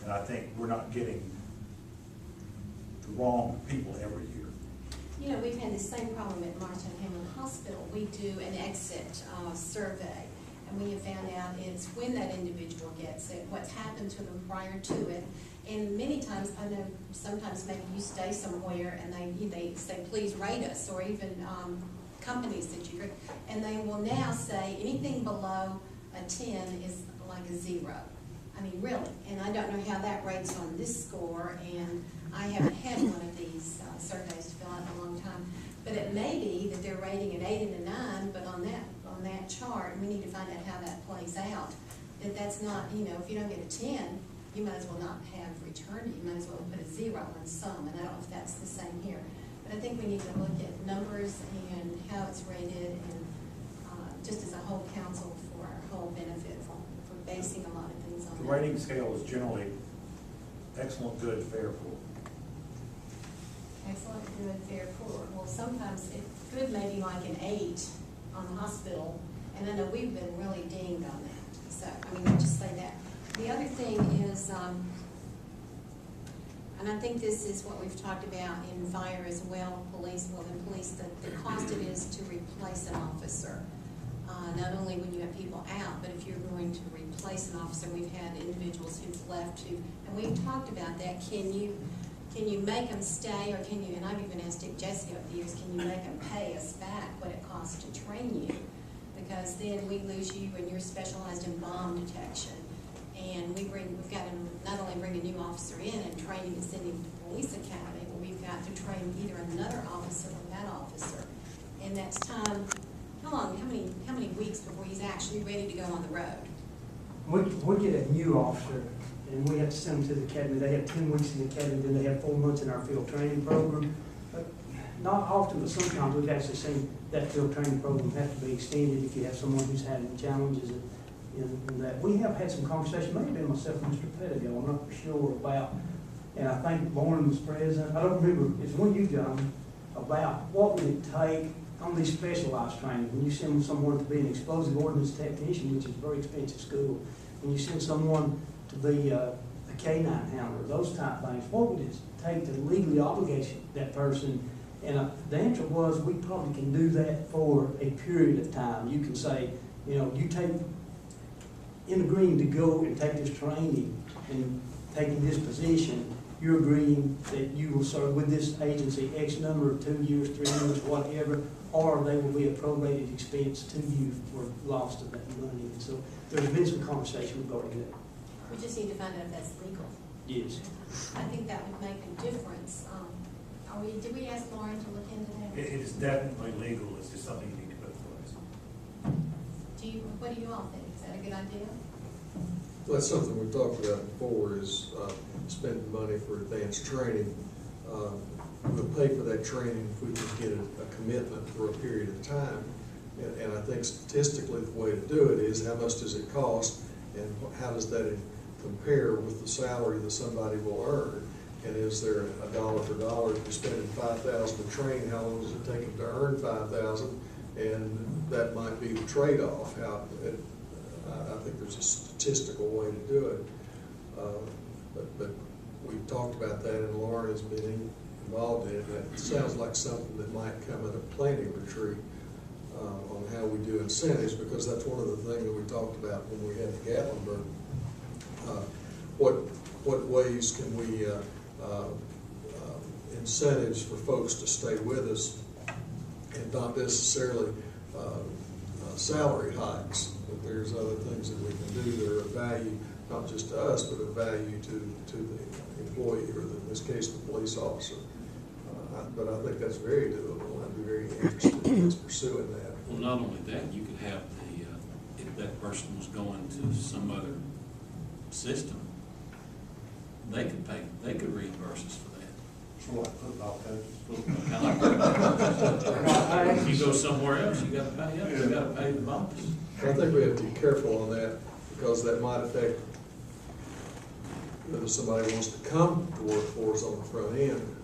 and I think we're not getting the wrong people every year. You know, we've had the same problem at Martin Hamlin Hospital. We do an exit survey, and we have found out it's when that individual gets it, what's happened to them prior to it. And many times, I know sometimes maybe you stay somewhere and they say, please rate us, or even companies that you, and they will now say anything below a 10 is like a 0. I mean, really, and I don't know how that rates on this score, and I haven't had one of these surveys to fill out in a long time. But it may be that they're rating an 8 and a 9, but on that chart, we need to find out how that plays out. That's not, you know, if you don't get a 10, you might as well not have returned it. You might as well put a 0 on some, and I don't know if that's the same here. But I think we need to look at numbers and how it's rated, and just as a whole council for our whole benefit for basing a lot of things on The that. rating scale is generally excellent, good, fair, poor. Excellent, good, fair, poor. Well, sometimes good may be like an 8 on the hospital, and I know we've been really dinged on that. So, I mean, I just say that. The other thing is, and I think this is what we've talked about in fire as well, police, the cost it is to replace an officer. Not only when you have people out, but if you're going to replace an officer. We've had individuals who've left and we've talked about that. Can you make them stay, or can you, and I've even asked Dick Jesse over the years, can you make them pay us back what it costs to train you? Because then we lose you and you're specialized in bomb detection. And we've got to not only bring a new officer in and train him and send him to the police academy, but we've got to train either another officer or that officer. And that's time, how many weeks before he's actually ready to go on the road? We get a new officer, and we have to send them to the academy. They have 10 weeks in the academy, then they have 4 months in our field training program. But not often, but sometimes we've actually seen that field training program have to be extended if you have someone who's having challenges in that. We have had some conversation, maybe been myself and Mr. Pettigo, I'm not sure about, and I think Lauren was present, I don't remember, it's one you done, about what would it take on these specialized training. When you send someone to be an explosive ordnance technician, which is a very expensive school, when you send someone to be a K-9 handler, those type things, what would it take to legally obligate that person? And the answer was, we probably can do that for a period of time. You can say, you know, you take, in agreeing to go and take this training and taking this position, you're agreeing that you will serve with this agency X number of 2 years, 3 years, whatever, or they will be a prorated expense to you for loss of that money. And so there's been some conversation regarding that. We just need to find out if that's legal. Yes. I think that would make a difference. Did we ask Lauren to look into that? It is definitely legal, it's just something you need to put in place. What do you all think? Is that a good idea? Well, that's something we've talked about before, is spending money for advanced training. We'll pay for that training if we can get a commitment for a period of time. And I think statistically the way to do it is how much does it cost, and how does that compare with the salary that somebody will earn? And is there a dollar for dollar? If you're spending $5,000 to train, how long does it take them to earn $5,000? And that might be the trade-off. I think there's a statistical way to do it. But we've talked about that, and Lauren has been involved in it. It sounds like something that might come at a planning retreat on how we do incentives, because that's one of the things that we talked about when we had the Gatlinburg. What ways can we incentives for folks to stay with us, and not necessarily salary hikes, but there's other things that we can do that are of value, not just to us, but of value to the employee, or in this case, the police officer. But I think that's very doable. I'd be very interested in us pursuing that. Well, not only that, you could have the, if that person was going to some other system, they could pay, they could reimburse us for that. For what, football coaches? Kind of like, if you go somewhere else, you gotta pay up, you gotta pay the bonus. I think we have to be careful on that, because that might affect whether somebody wants to come to work for us on the front end.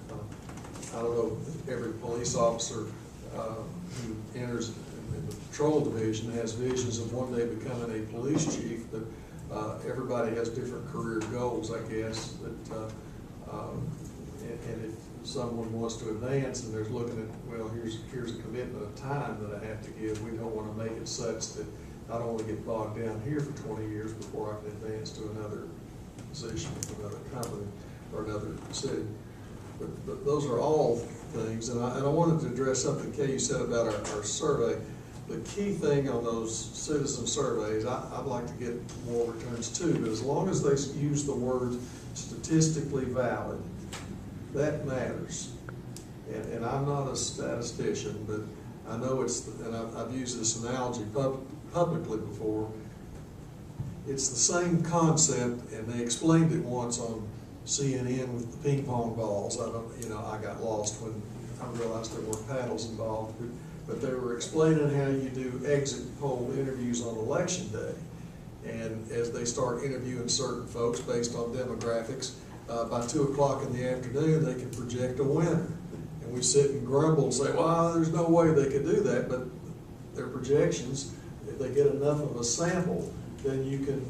I don't know if every police officer who enters in the patrol division has visions of one day becoming a police chief, but everybody has different career goals, I guess. And if someone wants to advance and there's looking at, well, here's a commitment of time that I have to give, we don't want to make it such that I don't want to get bogged down here for 20 years before I can advance to another position with another company or another city. But those are all things, and I wanted to address something, Kay, you said about our survey. The key thing on those citizen surveys, I'd like to get more returns too, but as long as they use the word statistically valid, that matters. And I'm not a statistician, but I know and I've used this analogy publicly before. It's the same concept, and they explained it once on CNN with the ping pong balls. I got lost when I realized there weren't paddles involved, but they were explaining how you do exit poll interviews on election day. And as they start interviewing certain folks based on demographics, by 2 o'clock in the afternoon, they can project a winner. And we sit and grumble and say, well, there's no way they could do that, but their projections, if they get enough of a sample, then you can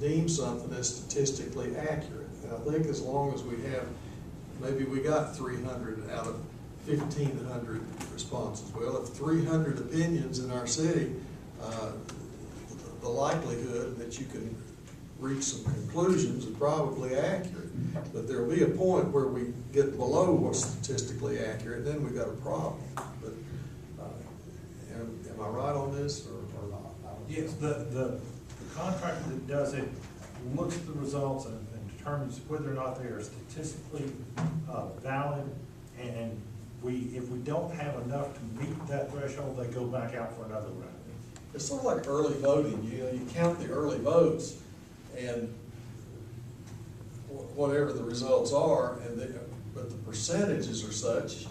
deem something as statistically accurate. And I think as long as we have, maybe we got 300 out of 1,500 responses. Well, if 300 opinions in our city, the likelihood that you can reach some conclusions is probably accurate. But there'll be a point where we get below what's statistically accurate, and then we've got a problem. But am I right on this or not? Yes, the contractor that does it looks at the results and determines whether or not they are statistically valid, and if we don't have enough to meet that threshold, they go back out for another round. It's sort of like early voting. You count the early votes, and whatever the results are, but the percentages are such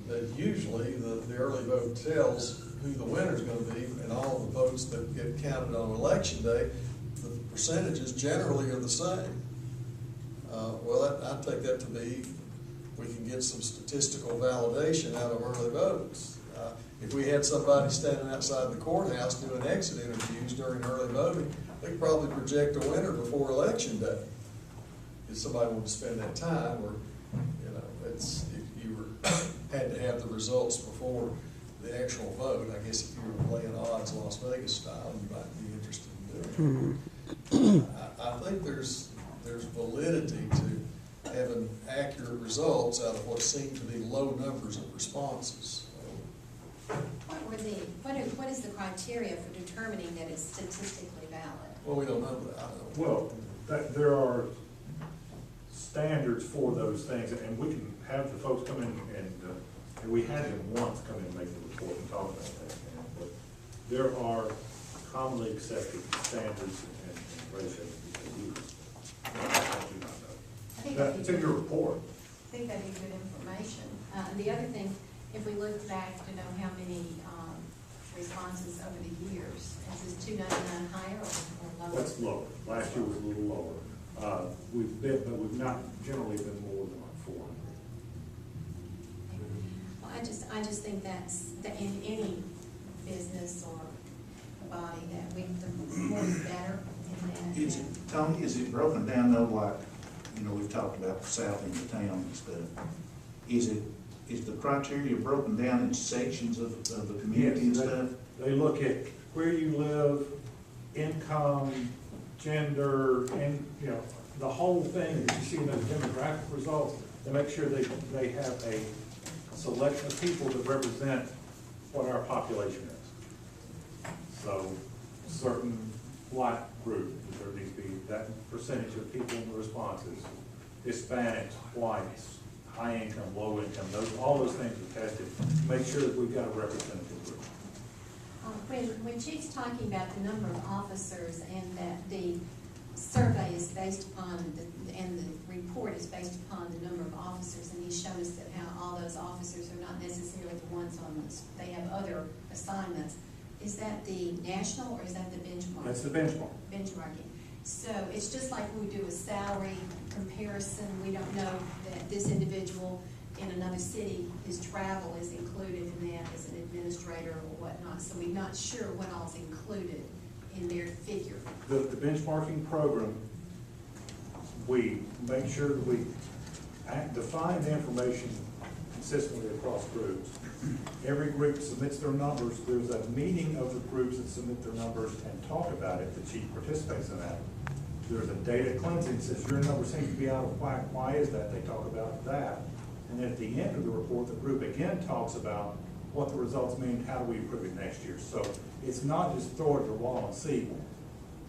that usually the early vote tells who the winner's going to be, and all the votes that get counted on election day, the percentages generally are the same. Well, I take that to be, we can get some statistical validation out of early votes. If we had somebody standing outside the courthouse doing exit interviews during early voting, they could probably project a winner before election day. If somebody wanted to spend that time, or if you had to have the results before the actual vote, I guess if you were playing odds Las Vegas style, you might be interested in doing it. I think there's validity to having accurate results out of what seem to be low numbers of responses. What is the criteria for determining that it's statistically valid? Well, we don't know that. I don't know. Well, there are standards for those things, and we can have the folks come in and we had them once come in and make the report and talk about that. But there are commonly accepted standards and ratios that they use. I do not know. It's in your report. I think that'd be good information. And the other thing, if we looked back to know how many responses over the years, is this 299 higher or lower? That's lower. Last year was a little lower. But we've not generally been more than like 400. Well, I just think that's in any business or body that the more is better. Tony, is it broken down though, like, we've talked about the south end of town and stuff. Is the criteria broken down in sections of the community and stuff? They look at where you live, income, gender, and, the whole thing that you see in those demographic results. They make sure they have a selection of people that represent what our population is. So, certain black group, there needs to be that percentage of people in the responses, Hispanics, whites, high income, low income, all those things are tested, make sure that we've got a representative group. When Chief's talking about the number of officers and that the survey is based upon, and the report is based upon the number of officers, and he showed us that how all those officers are not necessarily the ones on this, they have other assignments. Is that the national or is that the benchmark? That's the benchmark. Benchmarking. So it's just like we do a salary comparison. We don't know that this individual in another city, his travel is included in that as an administrator or whatnot. So we're not sure what all's included in their figure. The benchmarking program, we make sure that we define the information consistently across groups. Every group submits their numbers. There's a meeting of the groups that submit their numbers and talk about it. The chief participates in that. There's a data cleansing, says your number seems to be out of whack. Why is that? They talk about that. And then at the end of the report, the group again talks about what the results mean, how do we improve it next year. So it's not just throw it at the wall and see.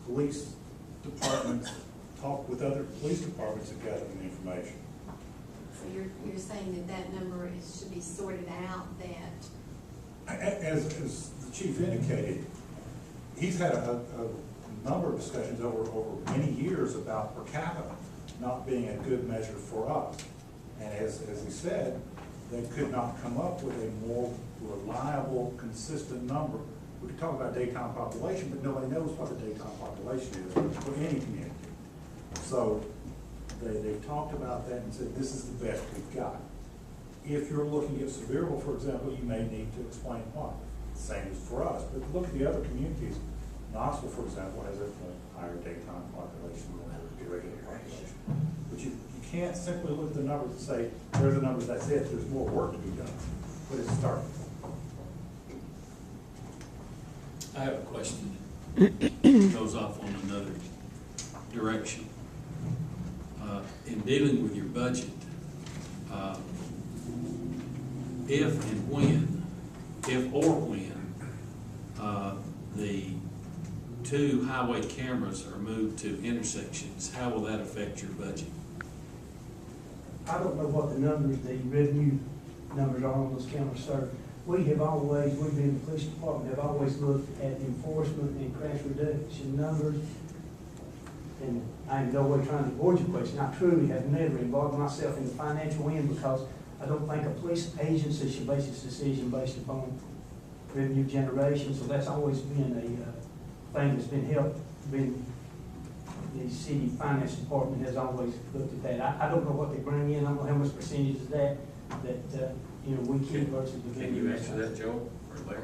Police departments talk with other police departments to gather the information. So you're saying that number should be sorted out, that As the chief indicated, he's had a number of discussions over many years about per capita not being a good measure for us. And as he said, they could not come up with a more reliable, consistent number. We could talk about daytime population, but nobody knows what the daytime population is for any community. So they've talked about that and said, this is the best we've got. If you're looking at Sevierville, for example, you may need to explain why. Same as for us. But look at the other communities. Knoxville, for example, has a higher daytime population than the regular population. But you can't simply look at the numbers and say, there's the numbers, that's it. There's more work to be done. But it's starting. I have a question that goes off on another direction. In dealing with your budget, if or when the 2 highway cameras are moved to intersections, how will that affect your budget? I don't know what the numbers, the revenue numbers are on those cameras, sir. We have always, we've been in the police department, have always looked at enforcement and crash reduction numbers. And I am no way trying to avoid your question. I truly have never involved myself in the financial end because I don't think a police agency should base its decision based upon revenue generation. So that's always been a thing that's been helped, the city finance department has always looked at that. I don't know what they bring in, I don't know how much percentage is that we keep versus the. Can you answer that, Joe or Larry?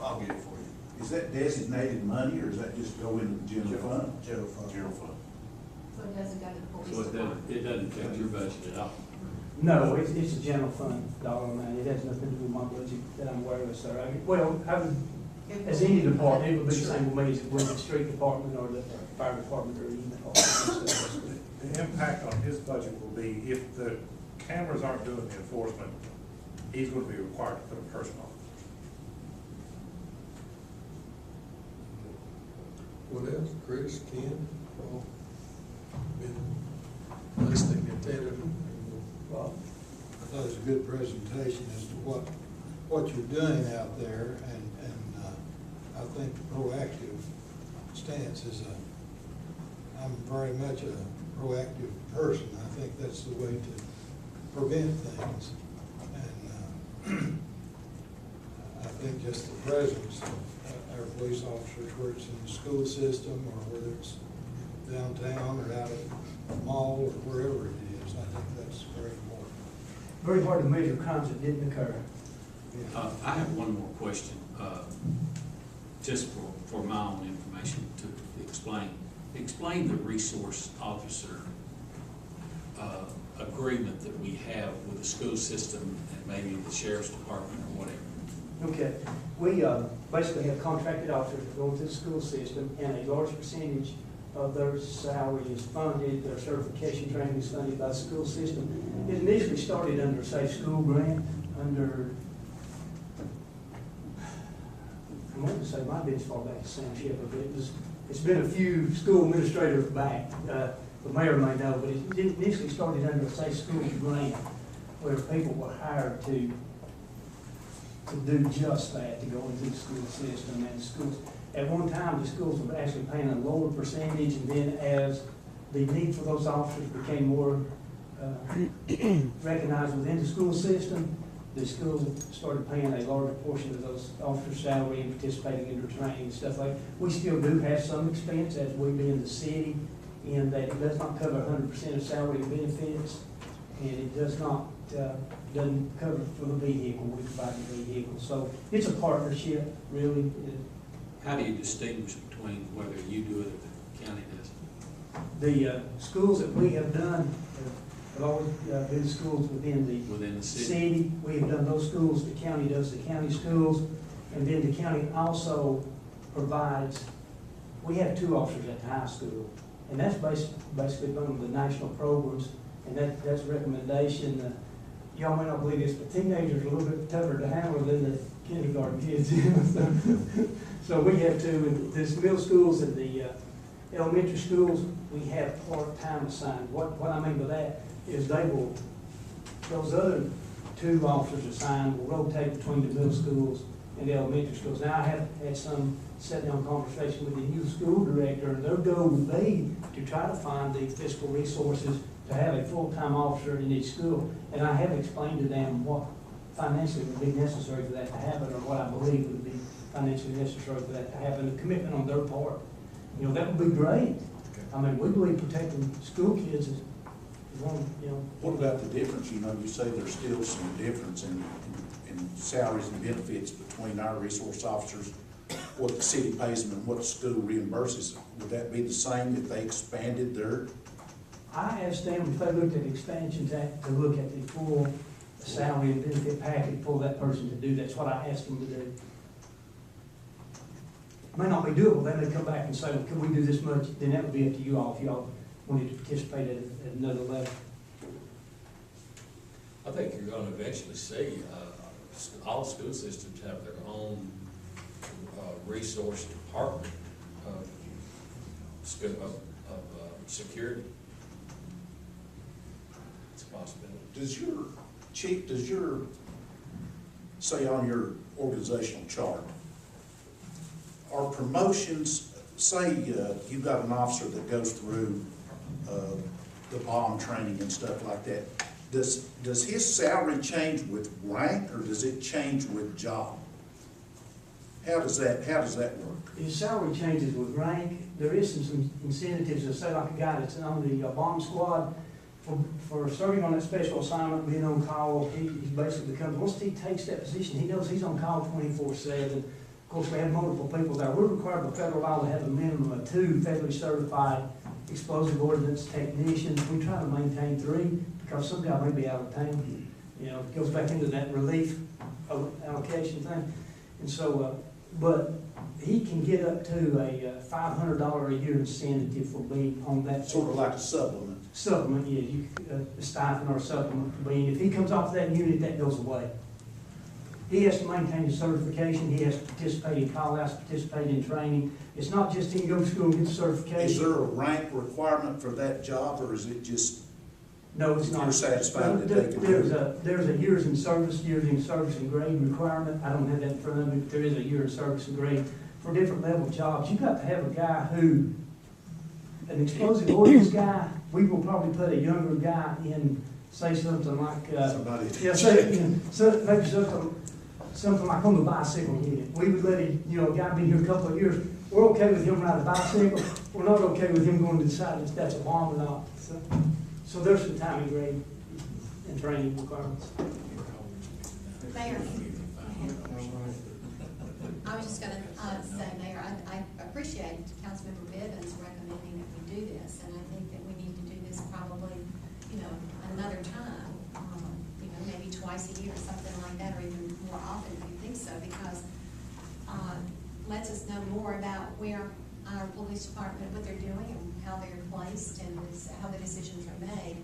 I'll get it for you. Is that designated money, or does that just go into the general fund? General fund. General fund. so it doesn't go to the police So department. it doesn't affect your budget at all? No, it's a general fund dollar amount. It has nothing to do with my budget that I'm aware of, sir. I would, as any department, it would be the same with me as with the street department or the fire department or any department. The impact on his budget will be if the cameras aren't doing the enforcement, he's going to be required to put a person on. What else? Chris, Ken, all been listening attentively. Well, I thought it was a good presentation as to what you're doing out there, and I think the proactive stance is I'm very much a proactive person. I think that's the way to prevent things. And I think just the presence of our police officers, whether it's in the school system or whether it's downtown or out at the mall or wherever it is, I think that's very important. very hard to measure crimes that didn't occur. I have one more question, just for my own information to explain. Explain the resource officer agreement that we have with the school system and maybe the sheriff's department or whatever. Okay, we basically have contracted officers that go into the school system, and a large percentage of their salary is funded, their certification training is funded by the school system. It initially started under a safe school grant, under, I want to say, might be as far back as Sam Shepherd, but it's been a few school administrators back. the mayor may know, but it initially started under a safe schools grant, where people were hired to do just that, to go into the school system. And schools, at one time, the schools were actually paying a lower percentage, and then as the need for those officers became more recognized within the school system, the schools started paying a larger portion of those officers' salary and participating in their training and stuff like that. We still do have some expense, as we being the city, in that it does not cover 100% of salary and benefits, and it does not, doesn't cover for the vehicle, we provide the vehicle. So it's a partnership, really. How do you distinguish between whether you do it or the county does it? The schools that we have done have always been schools within the city. We have done those schools, the county does the county schools, and then the county also provides, we have 2 officers at the high school, and that's basically one of the national programs, and that's a recommendation. Y'all may not believe this, but teenagers are a little bit tougher to handle than the kindergarten kids. So we have 2, in the middle schools and the elementary schools, we have part-time assigned. What I mean by that is those other 2 officers assigned will rotate between the middle schools and the elementary schools. Now, I have had some sit-down conversation with the new school director, and their goal would be to try to find the fiscal resources to have a full-time officer in each school. And I have explained to them what financially would be necessary for that to happen, or what I believe would be financially necessary for that to happen, a commitment on their part. You know, that would be great. I mean, we believe protecting school kids is one, you know. What about the difference? You know, you say there's still some difference in salaries and benefits between our resource officers, what the city pays them and what the school reimburses. Would that be the same if they expanded their? I asked them if they looked at Expansions Act to look at the full salary and benefit package for that person to do. That's what I asked them to do. May not be doable. They may come back and say, well, can we do this much? Then that would be up to you all if y'all wanted to participate at another level. I think you're gonna eventually see, all school systems have their own, resource department of security. It's a possibility. Does your, say on your organizational chart, are promotions, say you've got an officer that goes through the bomb training and stuff like that, does his salary change with rank, or does it change with job? How does that work? His salary changes with rank. There is some incentives, to say like a guy that's on the bomb squad, for serving on that special assignment, being on call, he's basically becomes, once he takes that position, he knows he's on call 24/7. Of course, we have multiple people there. We're required by federal law to have a minimum of 2 federally certified explosive ordnance technicians. We try to maintain 3 because some guy may be out of town. You know, it goes back into that relief allocation thing. And so, but he can get up to a $500 a year incentive for being on that. Sort of like a supplement. Supplement, yeah, a stipend or a supplement for being. If he comes off that unit, that goes away. He has to maintain his certification. He has to participate in call-outs, participate in training. It's not just he can go to school and get the certification. Is there a rank requirement for that job, or is it just? No, it's not. You're satisfied that they can do it? There's a years in service and grade requirement. I don't have that in front of me, but there is a year in service and grade for different level jobs. You've got to have a guy who, an explosive ordnance guy, we will probably put a younger guy in, say something like, Somebody. yeah, say, you know, so maybe something like on the bicycle unit. We would let him, you know, a guy been here a couple of years, we're okay with him riding a bicycle, we're not okay with him going to decide if that's a bomb or not. So there's some time and grade and training requirements. Mayor, I was just gonna say, Mayor, I appreciate Councilmember Bivens recommending that we do this, and I think that we need to do this probably, you know, another time, you know, maybe twice a year, something like that, or even more often if you think so, because lets us know more about where our police department, what they're doing and how they're placed and how the decisions are made.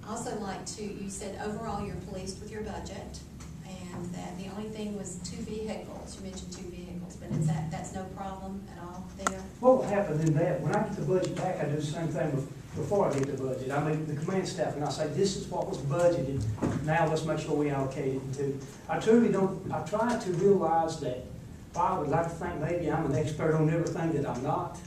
I also like to, you said overall you're pleased with your budget, and that the only thing was 2 vehicles. You mentioned 2 vehicles, but that's no problem at all there? What will happen in that, when I get the budget back, I do the same thing with before I get the budget. I mean, the command staff, and I say, this is what was budgeted, now let's make sure we allocate it to. I truly don't, I try to realize that, I would like to think maybe I'm an expert on everything that I'm not.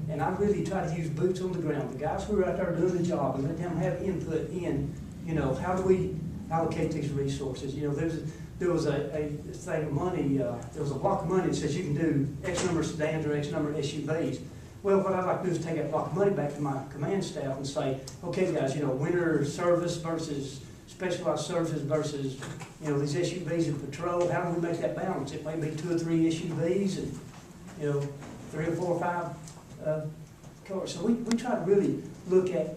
And I really try to use boots on the ground, the guys who are out there doing the job, and let them have input in, you know, how do we allocate these resources? You know, there was a thing of money, there was a block of money that says you can do X number of sedans or X number of SUVs. Well, what I'd like to do is take that block of money back to my command staff and say, okay, guys, you know, winter service versus specialized services versus, you know, these SUVs and patrol, how do we make that balance? It may be 2 or 3 SUVs and, you know, 3 or 4 or 5 cars. So we try to really look at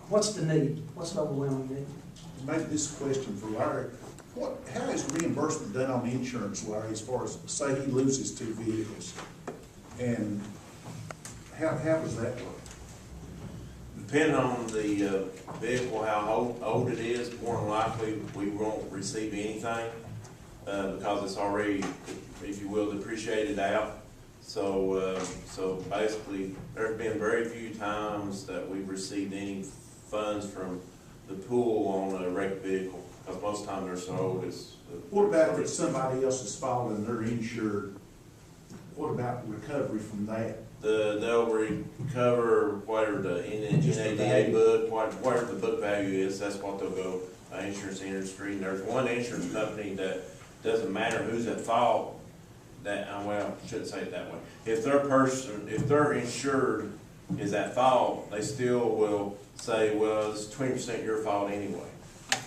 what's the need, what's the overwhelming need. Maybe this question for Larry. How is reimbursement done on the insurance, Larry, as far as, say he loses 2 vehicles? And how does that work? Depending on the vehicle, how old it is, more than likely we won't receive anything because it's already, if you will, depreciated out. So basically, there's been very few times that we've received any funds from the pool on a wrecked vehicle, because most of the time they're so old. What about if somebody else is fault and they're insured? What about recovery from that? They'll recover whatever the NADA book, whatever the book value is, that's what they'll go, insurance industry. And there's one insurance company that doesn't matter who's at fault, that, well, I shouldn't say it that way. If their insured is at fault, they still will say, well, it's 20% your fault anyway.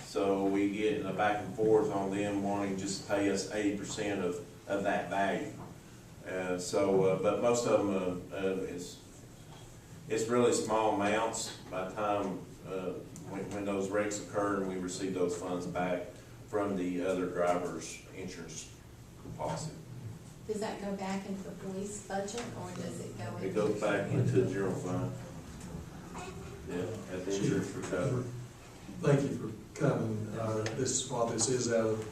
So we get in a back and forth on them wanting just to pay us 80% of that value. But most of them, it's really small amounts by the time when those wrecks occur and we receive those funds back from the other driver's insurance policy. Does that go back into the police budget, or does it go into? It goes back into the general fund. Yeah, at the insurance recovery. Thank you for coming. While this is out of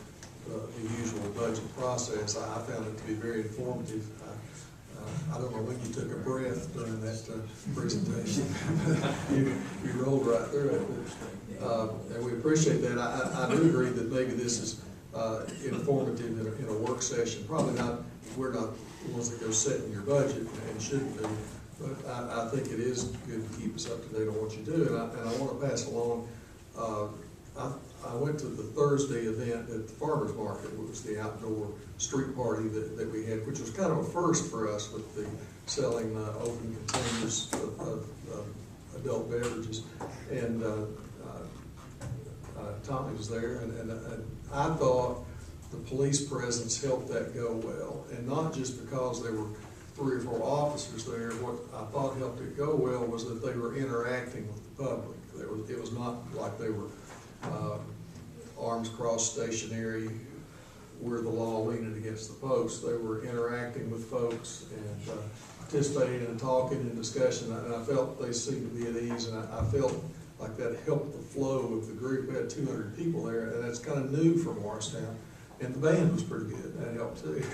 the usual budget process, I found it to be very informative. I don't know when you took a breath during that presentation. you rolled right through it. And we appreciate that. I do agree that maybe this is informative in a work session. Probably not, we're not the ones that go setting your budget and shouldn't be, but I think it is good to keep us up to date on what you do. And I want to pass along, I went to the Thursday event at the farmer's market. It was the outdoor street party that we had, which was kind of a first for us with the selling open containers of adult beverages. And Tommy was there, and I thought the police presence helped that go well. And not just because there were 3 or 4 officers there. What I thought helped it go well was that they were interacting with the public. It was not like they were arms crossed stationary, we're the law leaning against the post. They were interacting with folks and participating in talking and discussion, and I felt they seemed to be at ease, and I felt like that helped the flow of the group. We had 200 people there, and that's kind of new for Morristown, and the band was pretty good. That helped too.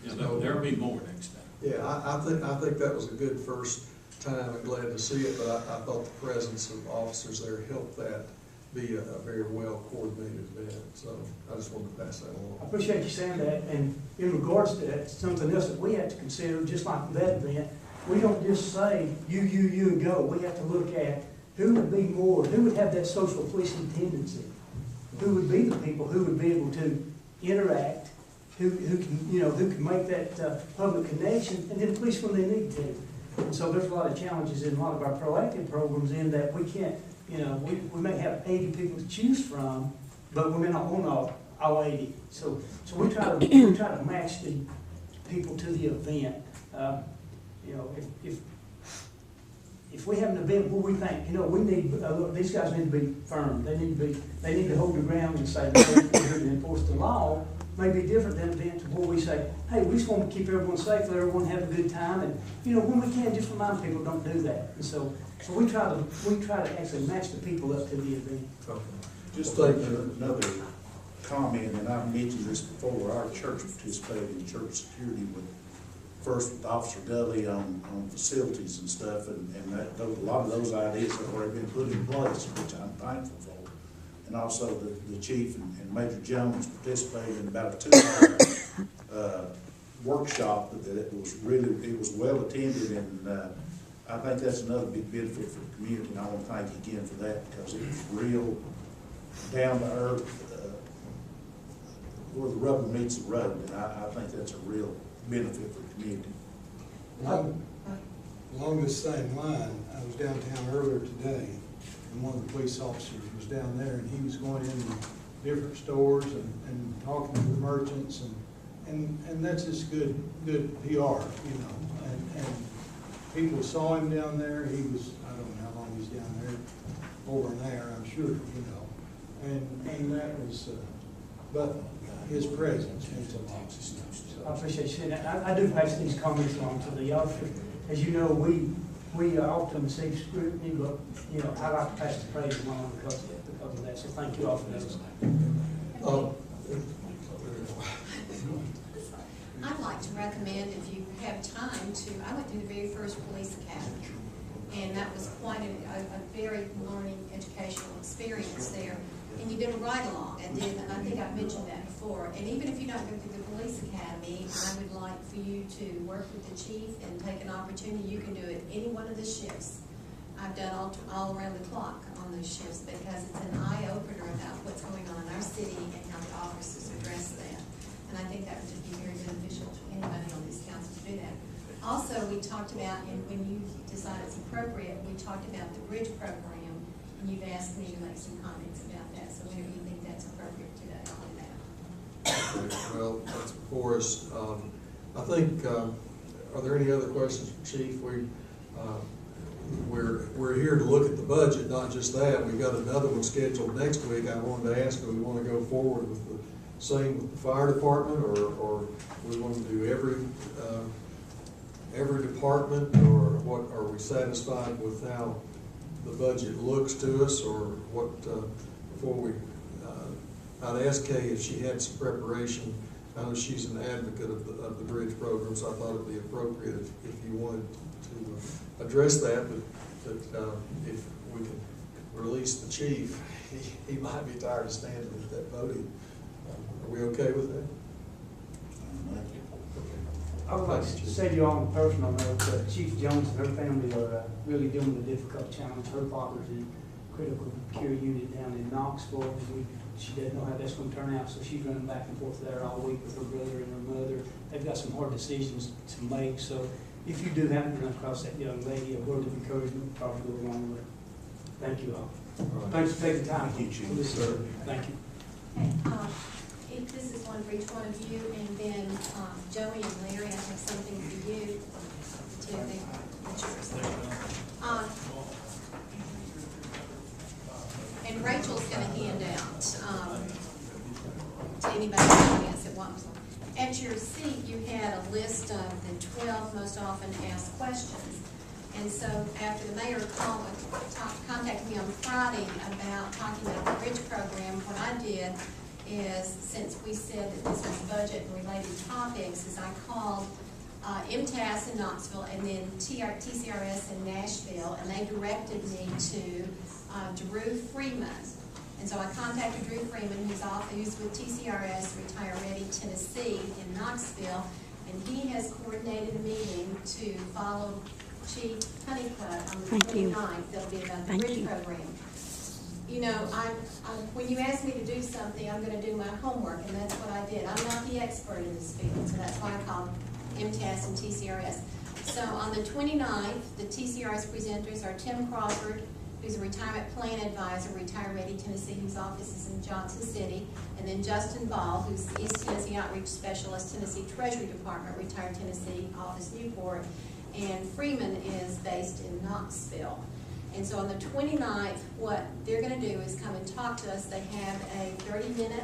Yeah, there'll be more next time. Yeah, I think that was a good first time, and glad to see it, but I thought the presence of officers there helped that be a very well coordinated event. So I just wanted to pass that along. I appreciate you saying that, and in regards to that, something else that we have to consider, just like that event, we don't just say you, and go. We have to look at who would be more, who would have that social policing tendency, who would be the people who would be able to interact, who can make that public connection, and then police when they need to. And so there's a lot of challenges in a lot of our proactive programs in that we can't, we may have 80 people to choose from, but we may not own all 80. So we try to match the people to the event. If we have an event where we think, we need these guys need to be firm. They need to hold the ground and say we're here to enforce the law. May be different than events where we say, hey, we just want to keep everyone safe, let everyone have a good time, and when we can, just remind people don't do that. And so we try to actually match the people up to the event. Okay. Just another comment, and I've mentioned this before, our church participated in church security with first with Officer Dudley on facilities and stuff, and a lot of those ideas have already been put in place, which I'm thankful for. And also the chief and Major Jones participated in about a 2-hour workshop that it was well attended, and I think that's another big benefit for the community, and I want to thank you again for that, because it was real down to earth, where the rubber meets the road, and I think that's a real benefit for the community. Along this same line, I was downtown earlier today, and one of the police officers was down there, and he was going into different stores and talking to the merchants, and that's just good PR, you know, and people saw him down there. He was, I don't know how long he's down there, over an hour, I'm sure, you know, and that was, but his presence means a lot. So, I appreciate you saying that. I do pass these comments on to the officers. As you know, we often receive scrutiny, but, you know, I like to pass the praise along because of that, so thank you all for those. I'd like to recommend, if you have time, I went through the very first police academy, and that was quite a very learning, educational experience there. And you did a ride-along, and I think I've mentioned that before. And even if you don't go through the police academy, I would like for you to work with the chief and take an opportunity. You can do it any one of the shifts. I've done all around the clock on those shifts, because it's an eye-opener about what's going on in our city and how the officers address that. And I think that would just be very beneficial to anybody on this council to do that. Also, we talked about, and when you decide it's appropriate, we talked about the bridge program, and you've asked me to make some comments about that. So whenever you think that's appropriate today, I'll do that. Well, that's before us. I think, are there any other questions, Chief? We're here to look at the budget, not just that. We've got another one scheduled next week. I wanted to ask, do we want to go forward with the same with the fire department, or we want to do every department, or what? Are we satisfied with how the budget looks to us, or what? Before we, I'd ask Kay if she had some preparation. I know she's an advocate of the bridge program, so I thought it'd be appropriate if you wanted to address that. But if we can release the chief, he might be tired of standing at that podium. Are we okay with that? I would like to say to you on a personal note that Chief Jones and her family are really doing a difficult challenge. Her father's in critical care unit down in Knoxville, and she doesn't know how that's going to turn out, so she's running back and forth there all week with her brother and her mother. They've got some hard decisions to make, so if you do happen to run across that young lady, a word of encouragement probably go a long way. Thank you all. Thanks for taking time. Thank you, Chief. Sir. Thank you. This is one for each one of you, and then Joey and Larry, I have something for you to think. And Rachel's going to hand out to anybody in the audience that wants them. At your seat, you had a list of the 12 most often asked questions. And so after the mayor contacted me on Friday about talking about the bridge program, what I did is, since we said that this was budget and related topics, is I called MTAS in Knoxville and then TCRS in Nashville, and they directed me to Drew Freeman. And so I contacted Drew Freeman, who's with TCRS, Retire Ready, Tennessee in Knoxville, and he has coordinated a meeting to follow Chief Honeycutt on the 29th. That'll be about the bridge program. You know, when you ask me to do something, I'm going to do my homework, and that's what I did. I'm not the expert in this field, so that's why I called MTAS and TCRS. So on the 29th, the TCRS presenters are Tim Crawford, who's a retirement plan advisor, Retire Ready Tennessee, whose office is in Johnson City, and then Justin Ball, who's East Tennessee Outreach Specialist, Tennessee Treasury Department, Retire Tennessee, Office Newport, and Freeman is based in Knoxville. And so on the 29th, what they're going to do is come and talk to us. They have a 30-minute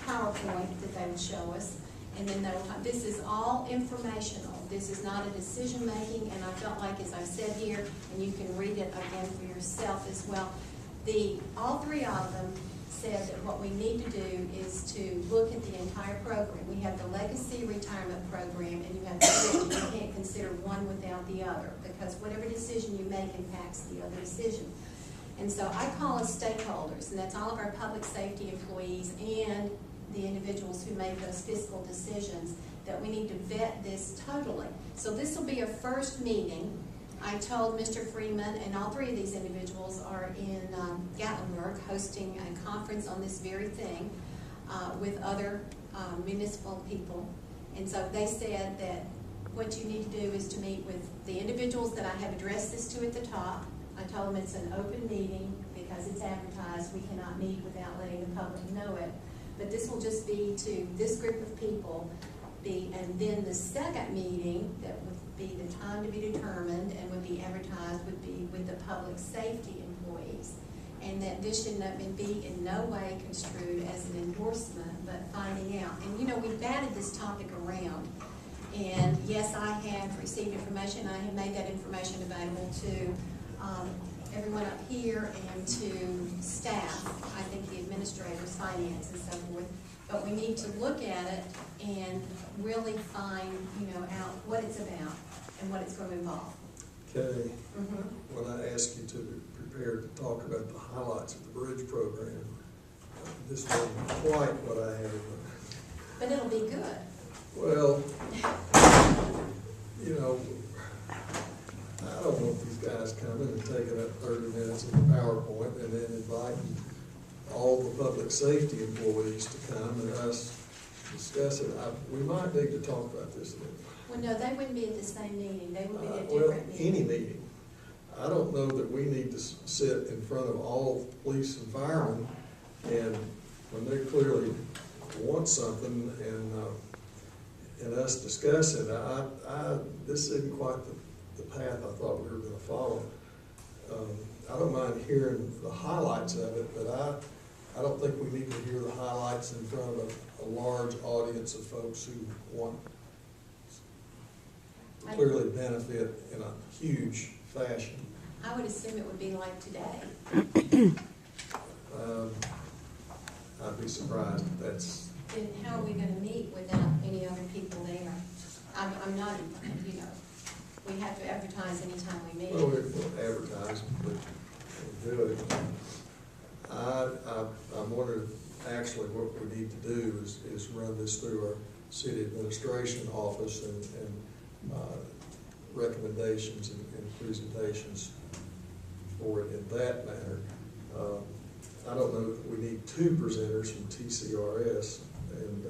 PowerPoint that they will show us. And then this is all informational. This is not a decision-making, and I felt like, as I've said here, and you can read it again for yourself as well, all three of them said that what we need to do is to look at the entire program. We have the legacy retirement program, and you have the bridge. You can't consider one without the other, because whatever decision you make impacts the other decision. And so I call us stakeholders, and that's all of our public safety employees and the individuals who make those fiscal decisions, that we need to vet this totally. So this will be a first meeting. I told Mr. Freeman, and all three of these individuals are in Gatlinburg hosting a conference on this very thing with other municipal people. And so they said that what you need to do is to meet with the individuals that I have addressed this to at the top. I told them it's an open meeting because it's advertised. We cannot meet without letting the public know it. But this will just be to this group of people. And then the second meeting that would be the time to be determined and would be advertised would be with the public safety employees. And that this should not be in no way construed as an endorsement, but finding out. And you know, we batted this topic around. And yes, I have received information. I have made that information available to everyone up here and to staff, I think the administrators, finance, and so forth. But we need to look at it and really find, out what it's about and what it's going to involve. Okay, when I ask you to be prepared to talk about the highlights of the bridge program, this wasn't quite what I had in mind. But it'll be good. Well, I don't want these guys coming and taking up 30 minutes of the PowerPoint and then inviting all the public safety employees to come and us discuss it. We might need to talk about this a little. Well, no, they wouldn't be at the same meeting. They would be at a Well, different meeting. any meeting. I don't know that we need to sit in front of all police and firemen and when they clearly want something and us discuss it. This isn't quite the path I thought we were going to follow. I don't mind hearing the highlights of it, but I don't think we need to hear the highlights in front of a large audience of folks who want to clearly benefit in a huge fashion. I would assume it would be like today. I'd be surprised if that's. Then how are we going to meet without any other people there? I'm not, we have to advertise anytime we meet. Well, we'll advertise, but we'll do it. I'm wondering, actually, what we need to do is run this through our city administration office and recommendations and presentations for it in that manner. I don't know that we need two presenters from TCRS, and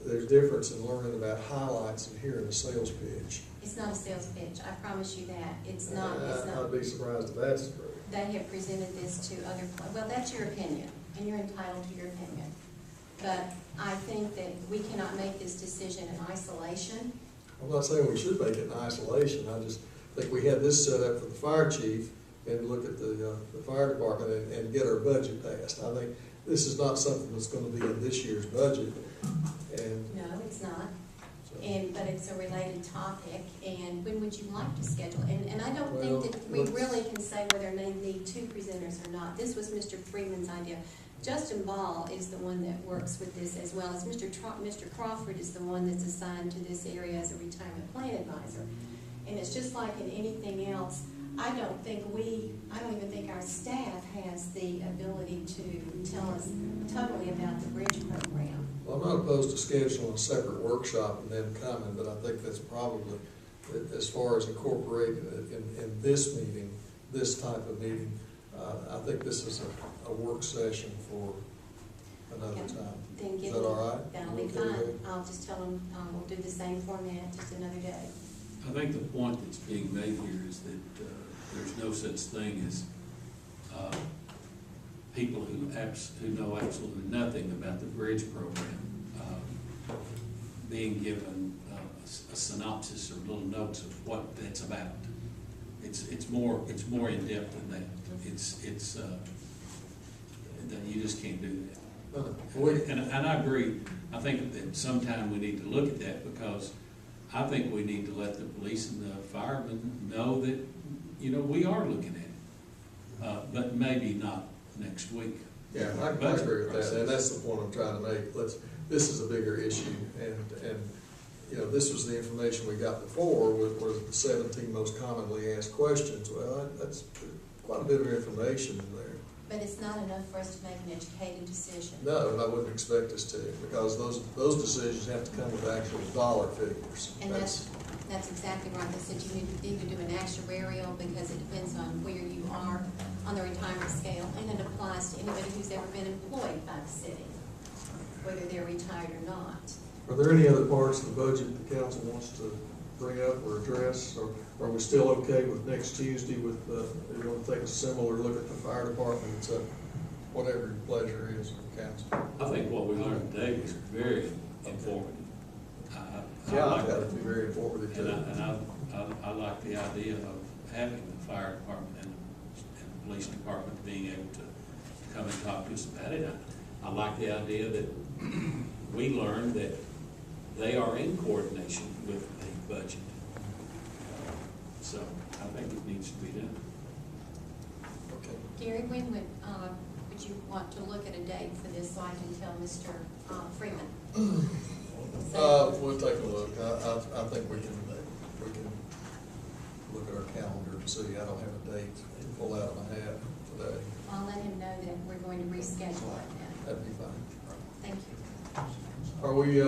there's difference in learning about highlights and hearing a sales pitch. It's not a sales pitch, I promise you that. It's not. I'd be surprised if that's true. They have presented this to other, well, that's your opinion, and you're entitled to your opinion. But I think that we cannot make this decision in isolation. I'm not saying we should make it in isolation. I just think we had this set up for the fire chief and look at the fire department and get our budget passed. I think this is not something that's going to be in this year's budget. And No, it's not. so, But it's a related topic, and when would you like to schedule? And I don't Well, think that we really can say whether they need two presenters or not. This was Mr. Freeman's idea. Justin Ball is the one that works with this, as well as Mr. Crawford is the one that's assigned to this area as a retirement plan advisor. And it's just like in anything else, I don't even think our staff has the ability to tell us totally about the bridge program. well, I'm not opposed to scheduling a separate workshop and them coming, but I think that's probably, as far as incorporating it in this meeting, this type of meeting, I think this is a work session for another time. Then Is give that them, all right? that'll be Okay, fine. Dave? I'll just tell them, we'll do the same format, just another day. I think the point that's being made here is that there's no such thing as people who know absolutely nothing about the bridge program being given a synopsis or little notes of what that's about. It's more in depth than that. It's that you just can't do that. And I agree. I think that sometime we need to look at that, because I think we need to let the police and the firemen know that, we are looking at it. But maybe not next week. Yeah, I agree with that, and that's the point I'm trying to make. This is a bigger issue, and, you know, this was the information we got before, was the 17 most commonly asked questions. Well, that's quite a bit of information in there. But it's not enough for us to make an educated decision. No, and I wouldn't expect us to, because those decisions have to come with actual dollar figures. And that's exactly right. They said you need to do an actuarial because it depends on where you are on the retirement scale, and it applies to anybody who's ever been employed by the city, whether they're retired or not. Are there any other parts of the budget the council wants to bring up or address, or are we still okay with next Tuesday with, you want to take a similar look at the fire department, so whatever your pleasure is, council? I think what we learned today was very informative. Yeah, I got it to be very informative too. And I like the idea of having the fire department and the police department being able to come and talk to us about it. I like the idea that we learned that they are in coordination with the budget. So I think it needs to be done. Okay. Gary, when would you want to look at a date for this so I can tell Mr. Freeman? We'll take a look. I think we can look at our calendar and see. I don't have a date to pull out of my hat today. I'll let him know that we're going to reschedule it then. That'd be fine. Thank you. Are we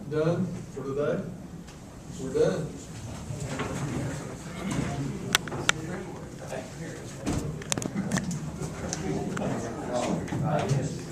done for today? We're done. Yes.